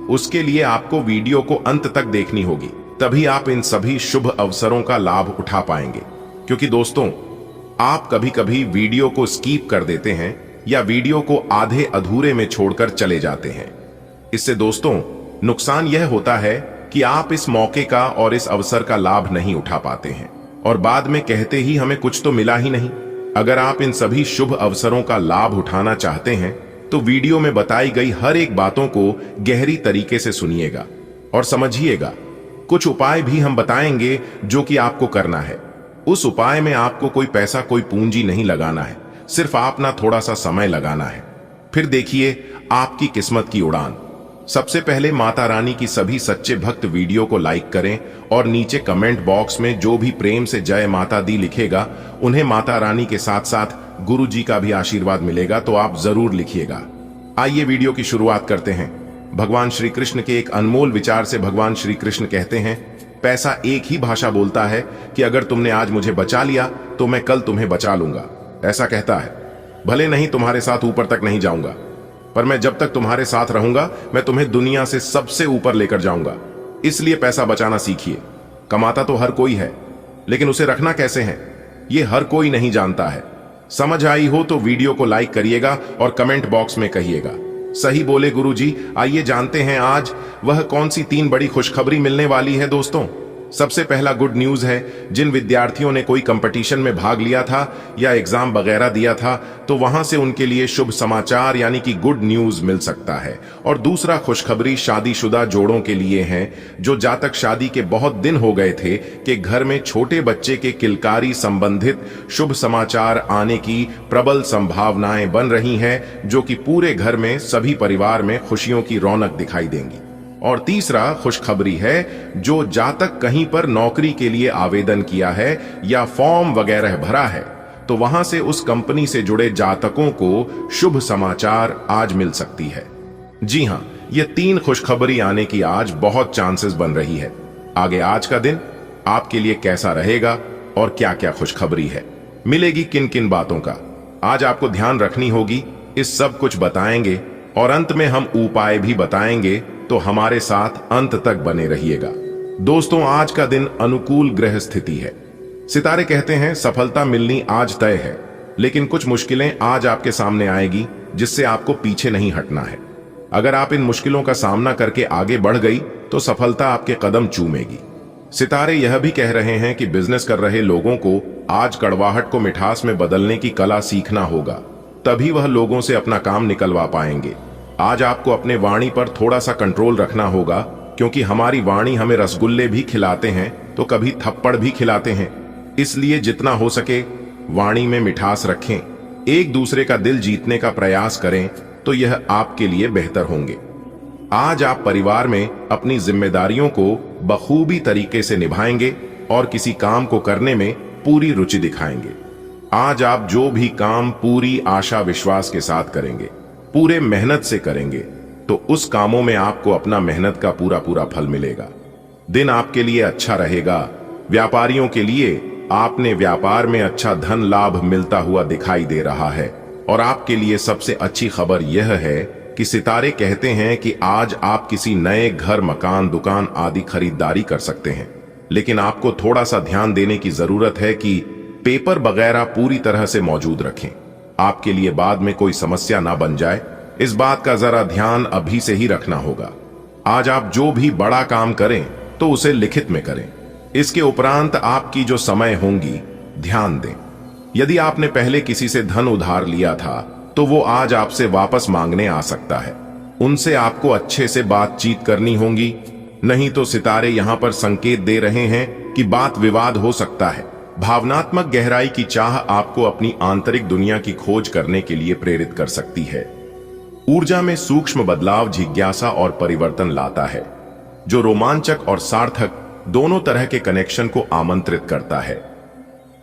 Speaker 1: उसके लिए आपको वीडियो को अंत तक देखनी होगी, तभी आप इन सभी शुभ अवसरों का लाभ उठा पाएंगे। क्योंकि दोस्तों, आप कभी कभी वीडियो को स्किप कर देते हैं या वीडियो को आधे अधूरे में छोड़कर चले जाते हैं। इससे दोस्तों नुकसान यह होता है कि आप इस मौके का और इस अवसर का लाभ नहीं उठा पाते हैं और बाद में कहते ही हमें कुछ तो मिला ही नहीं। अगर आप इन सभी शुभ अवसरों का लाभ उठाना चाहते हैं तो वीडियो में बताई गई हर एक बातों को गहरी तरीके से सुनिएगा और समझिएगा। कुछ उपाय भी हम बताएंगे जो कि आपको करना है। उस उपाय में आपको कोई पैसा, कोई पूंजी नहीं लगाना है, सिर्फ आप ना थोड़ा सा समय लगाना है। फिर देखिए आपकी किस्मत की उड़ान। सबसे पहले माता रानी की सभी सच्चे भक्त वीडियो को लाइक करें और नीचे कमेंट बॉक्स में जो भी प्रेम से जय माता दी लिखेगा, उन्हें माता रानी के साथ साथ गुरु जी का भी आशीर्वाद मिलेगा, तो आप जरूर लिखिएगा। आइए वीडियो की शुरुआत करते हैं। भगवान श्री कृष्ण के एक अनमोल विचार से भगवान श्री कृष्ण कहते हैं, पैसा एक ही भाषा बोलता है कि अगर तुमने आज मुझे बचा लिया तो मैं कल तुम्हें बचा लूंगा। ऐसा कहता है, भले नहीं तुम्हारे साथ ऊपर तक नहीं जाऊंगा, पर मैं जब तक तुम्हारे साथ रहूंगा मैं तुम्हें दुनिया से सबसे ऊपर लेकर जाऊंगा। इसलिए पैसा बचाना सीखिए। कमाता तो हर कोई है, लेकिन उसे रखना कैसे है ये हर कोई नहीं जानता है। समझ आई हो तो वीडियो को लाइक करिएगा और कमेंट बॉक्स में कहिएगा, सही बोले गुरुजी। आइए जानते हैं आज वह कौन सी 3 बड़ी खुशखबरी मिलने वाली है। दोस्तों, सबसे पहला गुड न्यूज है, जिन विद्यार्थियों ने कोई कंपटीशन में भाग लिया था या एग्जाम वगैरह दिया था तो वहां से उनके लिए शुभ समाचार यानी कि गुड न्यूज मिल सकता है। और दूसरा खुशखबरी शादीशुदा जोड़ों के लिए है, जो जातक शादी के बहुत दिन हो गए थे कि घर में छोटे बच्चे के किलकारी संबंधित शुभ समाचार आने की प्रबल संभावनाएं बन रही हैं, जो कि पूरे घर में सभी परिवार में खुशियों की रौनक दिखाई देंगी। और तीसरा खुशखबरी है, जो जातक कहीं पर नौकरी के लिए आवेदन किया है या फॉर्म वगैरह भरा है तो वहां से उस कंपनी से जुड़े जातकों को शुभ समाचार आज मिल सकती है। जी हां, ये 3 खुशखबरी आने की आज बहुत चांसेस बन रही है। आगे आज का दिन आपके लिए कैसा रहेगा और क्या क्या खुशखबरी है, मिलेगी किन किन बातों का, आज आपको ध्यान रखनी होगी। इस सब कुछ बताएंगे और अंत में हम उपाय भी बताएंगे, तो हमारे साथ अंत तक बने रहिएगा। दोस्तों, आज का दिन अनुकूल ग्रह स्थिति है। सितारे कहते हैं सफलता मिलनी आज तय है, लेकिन कुछ मुश्किलें आज आपके सामने आएगी जिससे आपको पीछे नहीं हटना है। अगर आप इन मुश्किलों का सामना करके आगे बढ़ गई तो सफलता आपके कदम चूमेगी। सितारे यह भी कह रहे हैं कि बिजनेस कर रहे लोगों को आज कड़वाहट को मिठास में बदलने की कला सीखना होगा, तभी वह लोगों से अपना काम निकलवा पाएंगे। आज आपको अपने वाणी पर थोड़ा सा कंट्रोल रखना होगा, क्योंकि हमारी वाणी हमें रसगुल्ले भी खिलाते हैं तो कभी थप्पड़ भी खिलाते हैं। इसलिए जितना हो सके वाणी में मिठास रखें, एक दूसरे का दिल जीतने का प्रयास करें, तो यह आपके लिए बेहतर होंगे। आज आप परिवार में अपनी जिम्मेदारियों को बखूबी तरीके से निभाएंगे और किसी काम को करने में पूरी रुचि दिखाएंगे। आज आप जो भी काम पूरी आशा विश्वास के साथ करेंगे, पूरे मेहनत से करेंगे, तो उस कामों में आपको अपना मेहनत का पूरा पूरा फल मिलेगा। दिन आपके लिए अच्छा रहेगा। व्यापारियों के लिए आपने व्यापार में अच्छा धन लाभ मिलता हुआ दिखाई दे रहा है। और आपके लिए सबसे अच्छी खबर यह है कि सितारे कहते हैं कि आज आप किसी नए घर, मकान, दुकान आदि खरीदारी कर सकते हैं, लेकिन आपको थोड़ा सा ध्यान देने की जरूरत है कि पेपर वगैरह पूरी तरह से मौजूद रखें, आपके लिए बाद में कोई समस्या ना बन जाए। इस बात का जरा ध्यान अभी से ही रखना होगा। आज आप जो भी बड़ा काम करें तो उसे लिखित में करें। इसके उपरांत आपकी जो समय होंगी, ध्यान दें। यदि आपने पहले किसी से धन उधार लिया था तो वो आज आपसे वापस मांगने आ सकता है। उनसे आपको अच्छे से बातचीत करनी होगी, नहीं तो सितारे यहां पर संकेत दे रहे हैं कि बात विवाद हो सकता है। भावनात्मक गहराई की चाह आपको अपनी आंतरिक दुनिया की खोज करने के लिए प्रेरित कर सकती है। ऊर्जा में सूक्ष्म बदलाव जिज्ञासा और परिवर्तन लाता है, जो रोमांचक और सार्थक दोनों तरह के कनेक्शन को आमंत्रित करता है।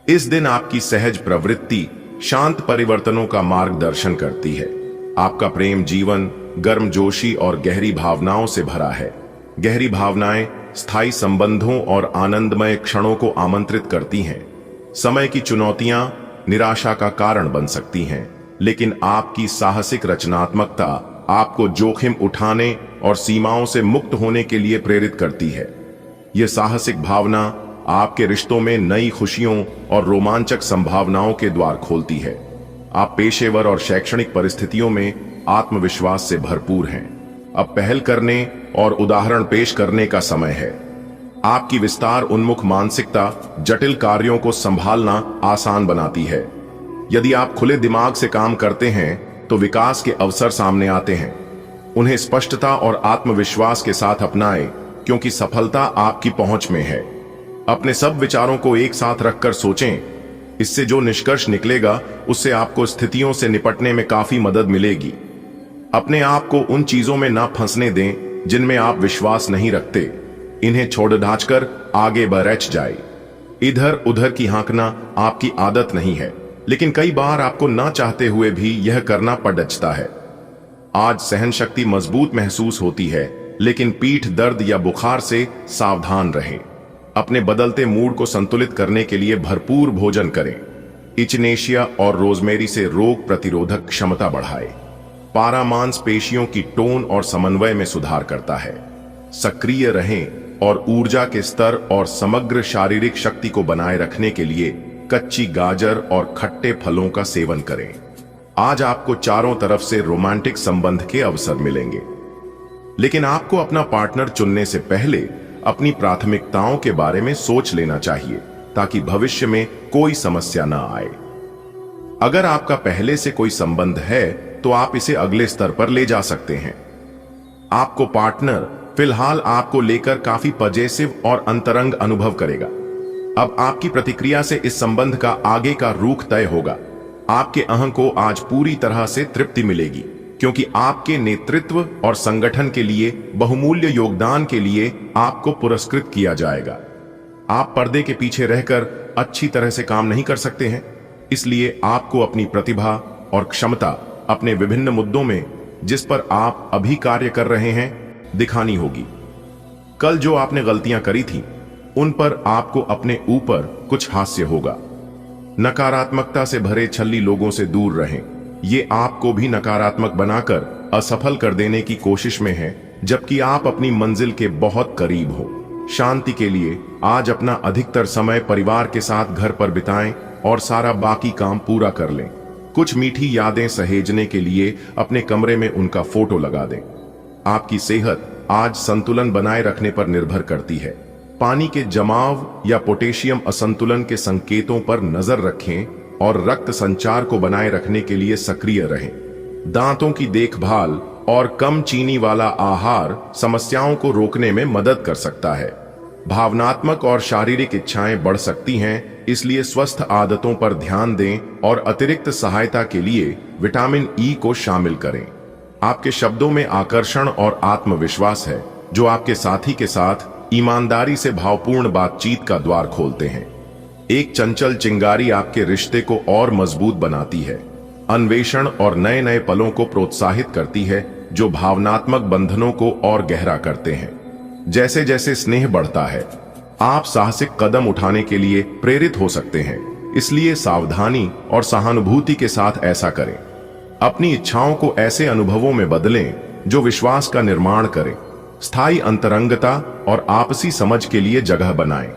Speaker 1: इस दिन आपकी सहज प्रवृत्ति शांत परिवर्तनों का मार्गदर्शन करती है। आपका प्रेम जीवन गर्मजोशी और गहरी भावनाओं से भरा है। गहरी भावनाएं स्थायी संबंधों और आनंदमय क्षणों को आमंत्रित करती हैं। समय की चुनौतियां निराशा का कारण बन सकती हैं, लेकिन आपकी साहसिक रचनात्मकता आपको जोखिम उठाने और सीमाओं से मुक्त होने के लिए प्रेरित करती है। यह साहसिक भावना आपके रिश्तों में नई खुशियों और रोमांचक संभावनाओं के द्वार खोलती है। आप पेशेवर और शैक्षणिक परिस्थितियों में आत्मविश्वास से भरपूर हैं। अब पहल करने और उदाहरण पेश करने का समय है। आपकी विस्तार उन्मुख मानसिकता जटिल कार्यों को संभालना आसान बनाती है। यदि आप खुले दिमाग से काम करते हैं तो विकास के अवसर सामने आते हैं। उन्हें स्पष्टता और आत्मविश्वास के साथ अपनाएं, क्योंकि सफलता आपकी पहुंच में है। अपने सब विचारों को एक साथ रखकर सोचें। इससे जो निष्कर्ष निकलेगा उससे आपको स्थितियों से निपटने में काफी मदद मिलेगी। अपने आप को उन चीजों में ना फंसने दें जिनमें आप विश्वास नहीं रखते। इन्हें छोड़ ढांचकर आगे बढ़ जाए। इधर उधर की हाँकना आपकी आदत नहीं है, लेकिन कई बार आपको ना चाहते हुए भी यह करना पड़ता है। आज सहन शक्ति मजबूत महसूस होती है, लेकिन पीठ दर्द या बुखार से सावधान रहें। अपने बदलते मूड को संतुलित करने के लिए भरपूर भोजन करें। इचनेशिया और रोजमेरी से रोग प्रतिरोधक क्षमता बढ़ाए। पारा मांसपेशियों की टोन और समन्वय में सुधार करता है। सक्रिय रहें और ऊर्जा के स्तर और समग्र शारीरिक शक्ति को बनाए रखने के लिए कच्ची गाजर और खट्टे फलों का सेवन करें। आज आपको चारों तरफ से रोमांटिक संबंध के अवसर मिलेंगे, लेकिन आपको अपना पार्टनर चुनने से पहले अपनी प्राथमिकताओं के बारे में सोच लेना चाहिए, ताकि भविष्य में कोई समस्या ना आए। अगर आपका पहले से कोई संबंध है तो आप इसे अगले स्तर पर ले जा सकते हैं। आपको पार्टनर फिलहाल आपको लेकर काफी पॉजिटिव और अंतरंग अनुभव करेगा। अब आपकी प्रतिक्रिया से इस संबंध का आगे का रुख तय होगा। आपके अहं को आज पूरी तरह से तृप्ति मिलेगी, क्योंकि आपके नेतृत्व और संगठन के लिए बहुमूल्य योगदान के लिए आपको पुरस्कृत किया जाएगा। आप पर्दे के पीछे रहकर अच्छी तरह से काम नहीं कर सकते हैं, इसलिए आपको अपनी प्रतिभा और क्षमता अपने विभिन्न मुद्दों में जिस पर आप अभी कार्य कर रहे हैं दिखानी होगी। कल जो आपने गलतियां करी थी उन पर आपको अपने ऊपर कुछ हास्य होगा। नकारात्मकता से भरे छल्ली लोगों से दूर रहें। ये आपको भी नकारात्मक बनाकर असफल कर देने की कोशिश में है, जबकि आप अपनी मंजिल के बहुत करीब हो। शांति के लिए आज अपना अधिकतर समय परिवार के साथ घर पर बिताएं और सारा बाकी काम पूरा कर लें। कुछ मीठी यादें सहेजने के लिए अपने कमरे में उनका फोटो लगा दें। आपकी सेहत आज संतुलन बनाए रखने पर निर्भर करती है। पानी के जमाव या पोटेशियम असंतुलन के संकेतों पर नजर रखें और रक्त संचार को बनाए रखने के लिए सक्रिय रहें। दांतों की देखभाल और कम चीनी वाला आहार समस्याओं को रोकने में मदद कर सकता है। भावनात्मक और शारीरिक इच्छाएं बढ़ सकती हैं, इसलिए स्वस्थ आदतों पर ध्यान दें और अतिरिक्त सहायता के लिए विटामिन ई को शामिल करें। आपके शब्दों में आकर्षण और आत्मविश्वास है, जो आपके साथी के साथ ईमानदारी से भावपूर्ण बातचीत का द्वार खोलते हैं। एक चंचल चिंगारी आपके रिश्ते को और मजबूत बनाती है। अन्वेषण और नए नए पलों को प्रोत्साहित करती है, जो भावनात्मक बंधनों को और गहरा करते हैं। जैसे जैसे स्नेह बढ़ता है, आप साहसिक कदम उठाने के लिए प्रेरित हो सकते हैं, इसलिए सावधानी और सहानुभूति के साथ ऐसा करें। अपनी इच्छाओं को ऐसे अनुभवों में बदलें जो विश्वास का निर्माण करें। स्थायी अंतरंगता और आपसी समझ के लिए जगह बनाएं।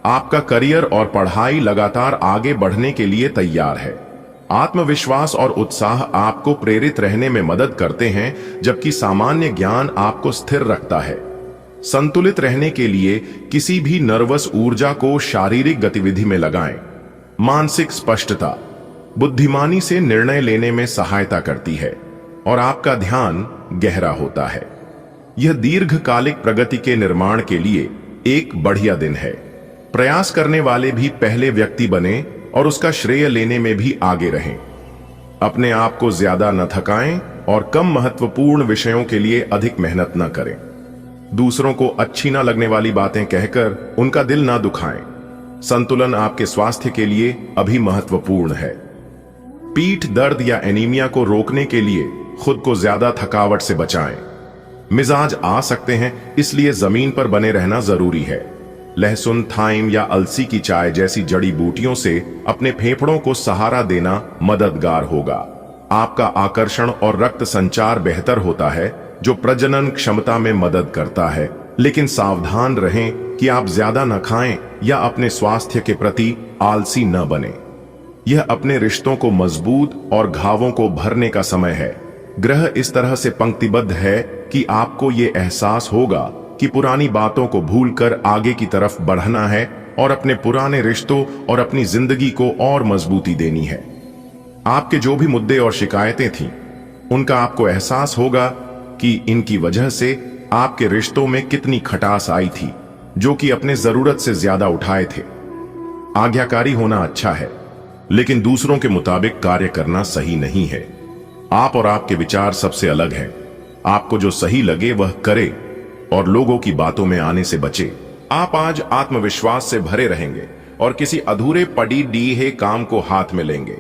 Speaker 1: आपका करियर और पढ़ाई लगातार आगे बढ़ने के लिए तैयार है। आत्मविश्वास और उत्साह आपको प्रेरित रहने में मदद करते हैं, जबकि सामान्य ज्ञान आपको स्थिर रखता है। संतुलित रहने के लिए किसी भी नर्वस ऊर्जा को शारीरिक गतिविधि में लगाएं। मानसिक स्पष्टता बुद्धिमानी से निर्णय लेने में सहायता करती है और आपका ध्यान गहरा होता है। यह दीर्घकालिक प्रगति के निर्माण के लिए एक बढ़िया दिन है। प्रयास करने वाले भी पहले व्यक्ति बने और उसका श्रेय लेने में भी आगे रहें। अपने आप को ज्यादा न थकाएं और कम महत्वपूर्ण विषयों के लिए अधिक मेहनत न करें। दूसरों को अच्छी ना लगने वाली बातें कहकर उनका दिल ना दुखाएं। संतुलन आपके स्वास्थ्य के लिए अभी महत्वपूर्ण है। पीठ दर्द या एनीमिया को रोकने के लिए खुद को ज्यादा थकावट से बचाएं। मिजाज आ सकते हैं, इसलिए जमीन पर बने रहना जरूरी है। लहसुन, थाइम या अलसी की चाय जैसी जड़ी बूटियों से अपने फेफड़ों को सहारा देना मददगार होगा। आपका आकर्षण और रक्त संचार बेहतर होता है, जो प्रजनन क्षमता में मदद करता है। लेकिन सावधान रहें कि आप ज्यादा न खाएं या अपने स्वास्थ्य के प्रति आलसी न बने। यह अपने रिश्तों को मजबूत और घावों को भरने का समय है। ग्रह इस तरह से पंक्तिबद्ध है कि आपको ये एहसास होगा कि पुरानी बातों को भूलकर आगे की तरफ बढ़ना है और अपने पुराने रिश्तों और अपनी जिंदगी को और मजबूती देनी है। आपके जो भी मुद्दे और शिकायतें थीं, उनका आपको एहसास होगा कि इनकी वजह से आपके रिश्तों में कितनी खटास आई थी, जो कि अपने जरूरत से ज्यादा उठाए थे। आज्ञाकारी होना अच्छा है, लेकिन दूसरों के मुताबिक कार्य करना सही नहीं है। आप और आपके विचार सबसे अलग हैं। आपको जो सही लगे वह करे और लोगों की बातों में आने से बचे। आप आज आत्मविश्वास से भरे रहेंगे और किसी अधूरे पड़ी डीहे काम को हाथ में लेंगे।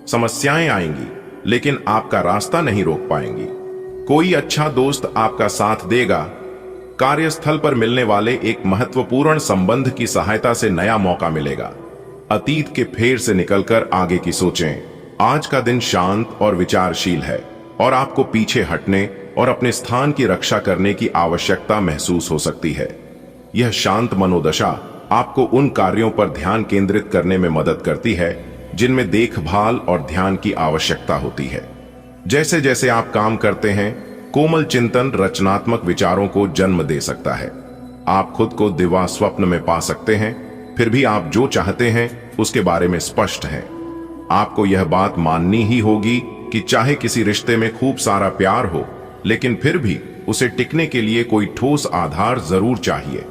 Speaker 1: समस्याएं आएंगी, लेकिन आपका रास्ता नहीं रोक पाएंगी। कोई अच्छा दोस्त आपका साथ देगा। कार्यस्थल पर मिलने वाले एक महत्वपूर्ण संबंध की सहायता से नया मौका मिलेगा। अतीत के फेर से निकलकर आगे की सोचें। आज का दिन शांत और विचारशील है और आपको पीछे हटने और अपने स्थान की रक्षा करने की आवश्यकता महसूस हो सकती है। यह शांत मनोदशा आपको उन कार्यों पर ध्यान केंद्रित करने में मदद करती है जिनमें देखभाल और ध्यान की आवश्यकता होती है। जैसे जैसे आप काम करते हैं, कोमल चिंतन रचनात्मक विचारों को जन्म दे सकता है। आप खुद को दिवा स्वप्न में पा सकते हैं, फिर भी आप जो चाहते हैं उसके बारे में स्पष्ट हैं। आपको यह बात माननी ही होगी कि चाहे किसी रिश्ते में खूब सारा प्यार हो, लेकिन फिर भी उसे टिकने के लिए कोई ठोस आधार जरूर चाहिए।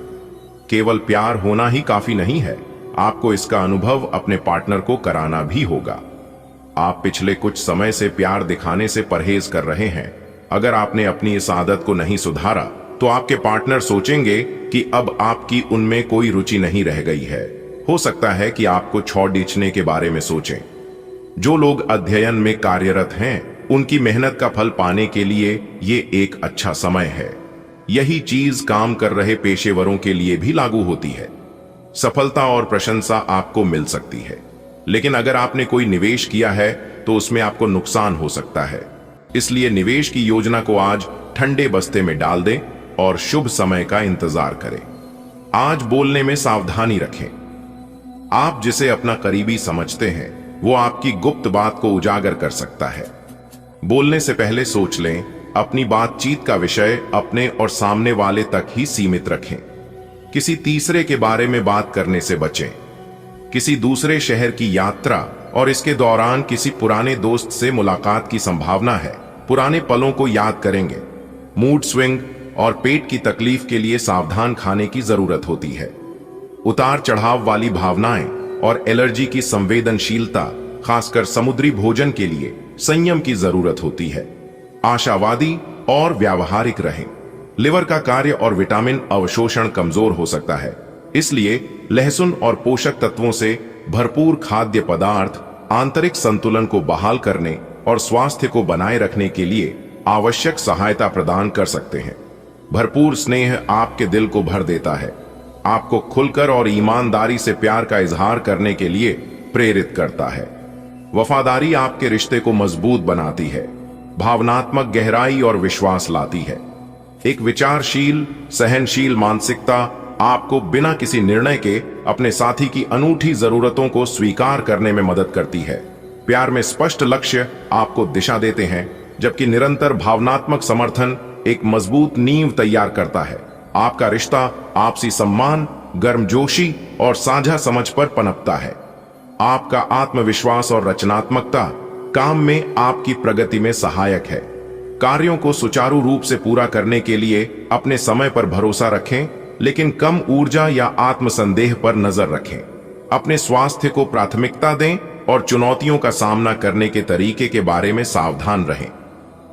Speaker 1: केवल प्यार होना ही काफी नहीं है, आपको इसका अनुभव अपने पार्टनर को कराना भी होगा। आप पिछले कुछ समय से प्यार दिखाने से परहेज कर रहे हैं। अगर आपने अपनी इस आदत को नहीं सुधारा, तो आपके पार्टनर सोचेंगे कि अब आपकी उनमें कोई रुचि नहीं रह गई है। हो सकता है कि आपको छोड़ दीछने के बारे में सोचें। जो लोग अध्ययन में कार्यरत हैं, उनकी मेहनत का फल पाने के लिए ये एक अच्छा समय है। यही चीज काम कर रहे पेशेवरों के लिए भी लागू होती है। सफलता और प्रशंसा आपको मिल सकती है, लेकिन अगर आपने कोई निवेश किया है तो उसमें आपको नुकसान हो सकता है। इसलिए निवेश की योजना को आज ठंडे बस्ते में डाल दें और शुभ समय का इंतजार करें। आज बोलने में सावधानी रखें। आप जिसे अपना करीबी समझते हैं, वो आपकी गुप्त बात को उजागर कर सकता है। बोलने से पहले सोच लें। अपनी बातचीत का विषय अपने और सामने वाले तक ही सीमित रखें। किसी तीसरे के बारे में बात करने से बचें। किसी दूसरे शहर की यात्रा और इसके दौरान किसी पुराने दोस्त से मुलाकात की संभावना है। पुराने पलों को याद करेंगे। मूड स्विंग और पेट की तकलीफ के लिए सावधान खाने की जरूरत होती है। उतार चढ़ाव वाली भावनाएं और एलर्जी की संवेदनशीलता, खासकर समुद्री भोजन के लिए संयम की जरूरत होती है। आशावादी और व्यावहारिक रहें। लिवर का कार्य और विटामिन अवशोषण कमजोर हो सकता है, इसलिए लहसुन और पोषक तत्वों से भरपूर खाद्य पदार्थ आंतरिक संतुलन को बहाल करने और स्वास्थ्य को बनाए रखने के लिए आवश्यक सहायता प्रदान कर सकते हैं। भरपूर स्नेह आपके दिल को भर देता है, आपको खुलकर और ईमानदारी से प्यार का इजहार करने के लिए प्रेरित करता है। वफादारी आपके रिश्ते को मजबूत बनाती है, भावनात्मक गहराई और विश्वास लाती है। एक विचारशील, सहनशील मानसिकता आपको बिना किसी निर्णय के अपने साथी की अनूठी जरूरतों को स्वीकार करने में मदद करती है। प्यार में स्पष्ट लक्ष्य आपको दिशा देते हैं, जबकि निरंतर भावनात्मक समर्थन एक मजबूत नींव तैयार करता है। आपका रिश्ता आपसी सम्मान, गर्मजोशी और साझा समझ पर पनपता है। आपका आत्मविश्वास और रचनात्मकता काम में आपकी प्रगति में सहायक है। कार्यों को सुचारू रूप से पूरा करने के लिए अपने समय पर भरोसा रखें, लेकिन कम ऊर्जा या आत्मसंदेह पर नजर रखें। अपने स्वास्थ्य को प्राथमिकता दें और चुनौतियों का सामना करने के तरीके के बारे में सावधान रहें।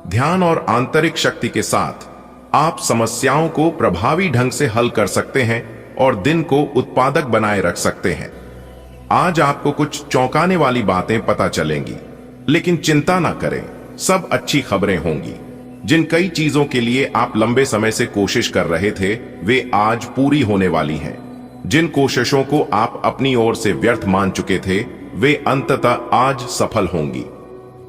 Speaker 1: ध्यान और आंतरिक शक्ति के साथ आप समस्याओं को प्रभावी ढंग से हल कर सकते हैं और दिन को उत्पादक बनाए रख सकते हैं। आज आपको कुछ चौंकाने वाली बातें पता चलेंगी, लेकिन चिंता ना करें, सब अच्छी खबरें होंगी। जिन कई चीजों के लिए आप लंबे समय से कोशिश कर रहे थे, वे आज पूरी होने वाली हैं। जिन कोशिशों को आप अपनी ओर से व्यर्थ मान चुके थे, वे अंततः आज सफल होंगी।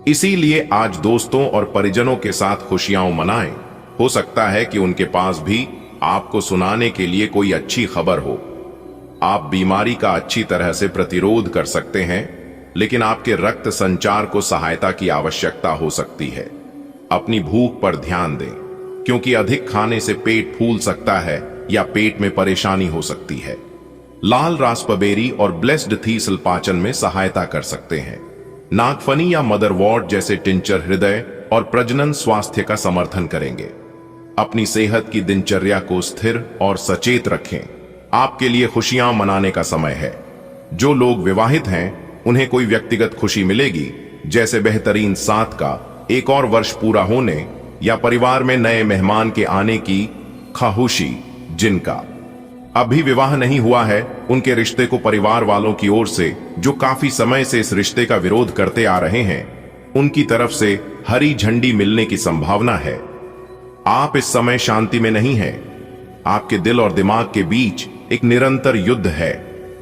Speaker 1: इसीलिए आज दोस्तों और परिजनों के साथ खुशियां मनाएं। हो सकता है कि उनके पास भी आपको सुनाने के लिए कोई अच्छी खबर हो। आप बीमारी का अच्छी तरह से प्रतिरोध कर सकते हैं, लेकिन आपके रक्त संचार को सहायता की आवश्यकता हो सकती है। अपनी भूख पर ध्यान दें, क्योंकि अधिक खाने से पेट फूल सकता है या पेट में परेशानी हो सकती है। लाल रास्पबेरी और ब्लेस्ड थीसल पाचन में सहायता कर सकते हैं। नागफनी या मदरवॉर्ट जैसे टिंचर हृदय और प्रजनन स्वास्थ्य का समर्थन करेंगे। अपनी सेहत की दिनचर्या को स्थिर और सचेत रखें। आपके लिए खुशियां मनाने का समय है। जो लोग विवाहित हैं, उन्हें कोई व्यक्तिगत खुशी मिलेगी, जैसे बेहतरीन साथ का एक और वर्ष पूरा होने या परिवार में नए मेहमान के आने की खाहुशी। जिनका अभी विवाह नहीं हुआ है, उनके रिश्ते को परिवार वालों की ओर से, जो काफी समय से इस रिश्ते का विरोध करते आ रहे हैं, उनकी तरफ से हरी झंडी मिलने की संभावना है। आप इस समय शांति में नहीं हैं। आपके दिल और दिमाग के बीच एक निरंतर युद्ध है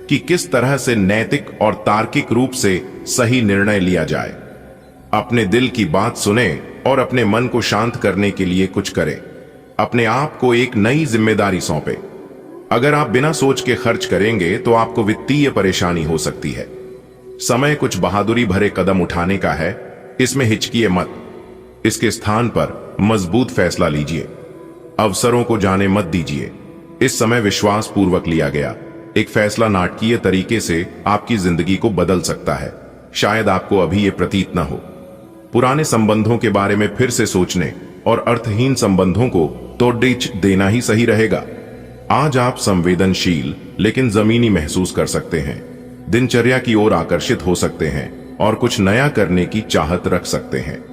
Speaker 1: कि किस तरह से नैतिक और तार्किक रूप से सही निर्णय लिया जाए। अपने दिल की बात सुने और अपने मन को शांत करने के लिए कुछ करें। अपने आप को एक नई जिम्मेदारी सौंपे। अगर आप बिना सोच के खर्च करेंगे तो आपको वित्तीय परेशानी हो सकती है। समय कुछ बहादुरी भरे कदम उठाने का है, इसमें हिचकिए मत। इसके स्थान पर मजबूत फैसला लीजिए। अवसरों को जाने मत दीजिए। इस समय विश्वास पूर्वक लिया गया एक फैसला नाटकीय तरीके से आपकी जिंदगी को बदल सकता है। शायद आपको अभी ये प्रतीत न हो। पुराने संबंधों के बारे में फिर से सोचने और अर्थहीन संबंधों को तोड़ देना ही सही रहेगा। आज आप संवेदनशील लेकिन जमीनी महसूस कर सकते हैं। दिनचर्या की ओर आकर्षित हो सकते हैं और कुछ नया करने की चाहत रख सकते हैं।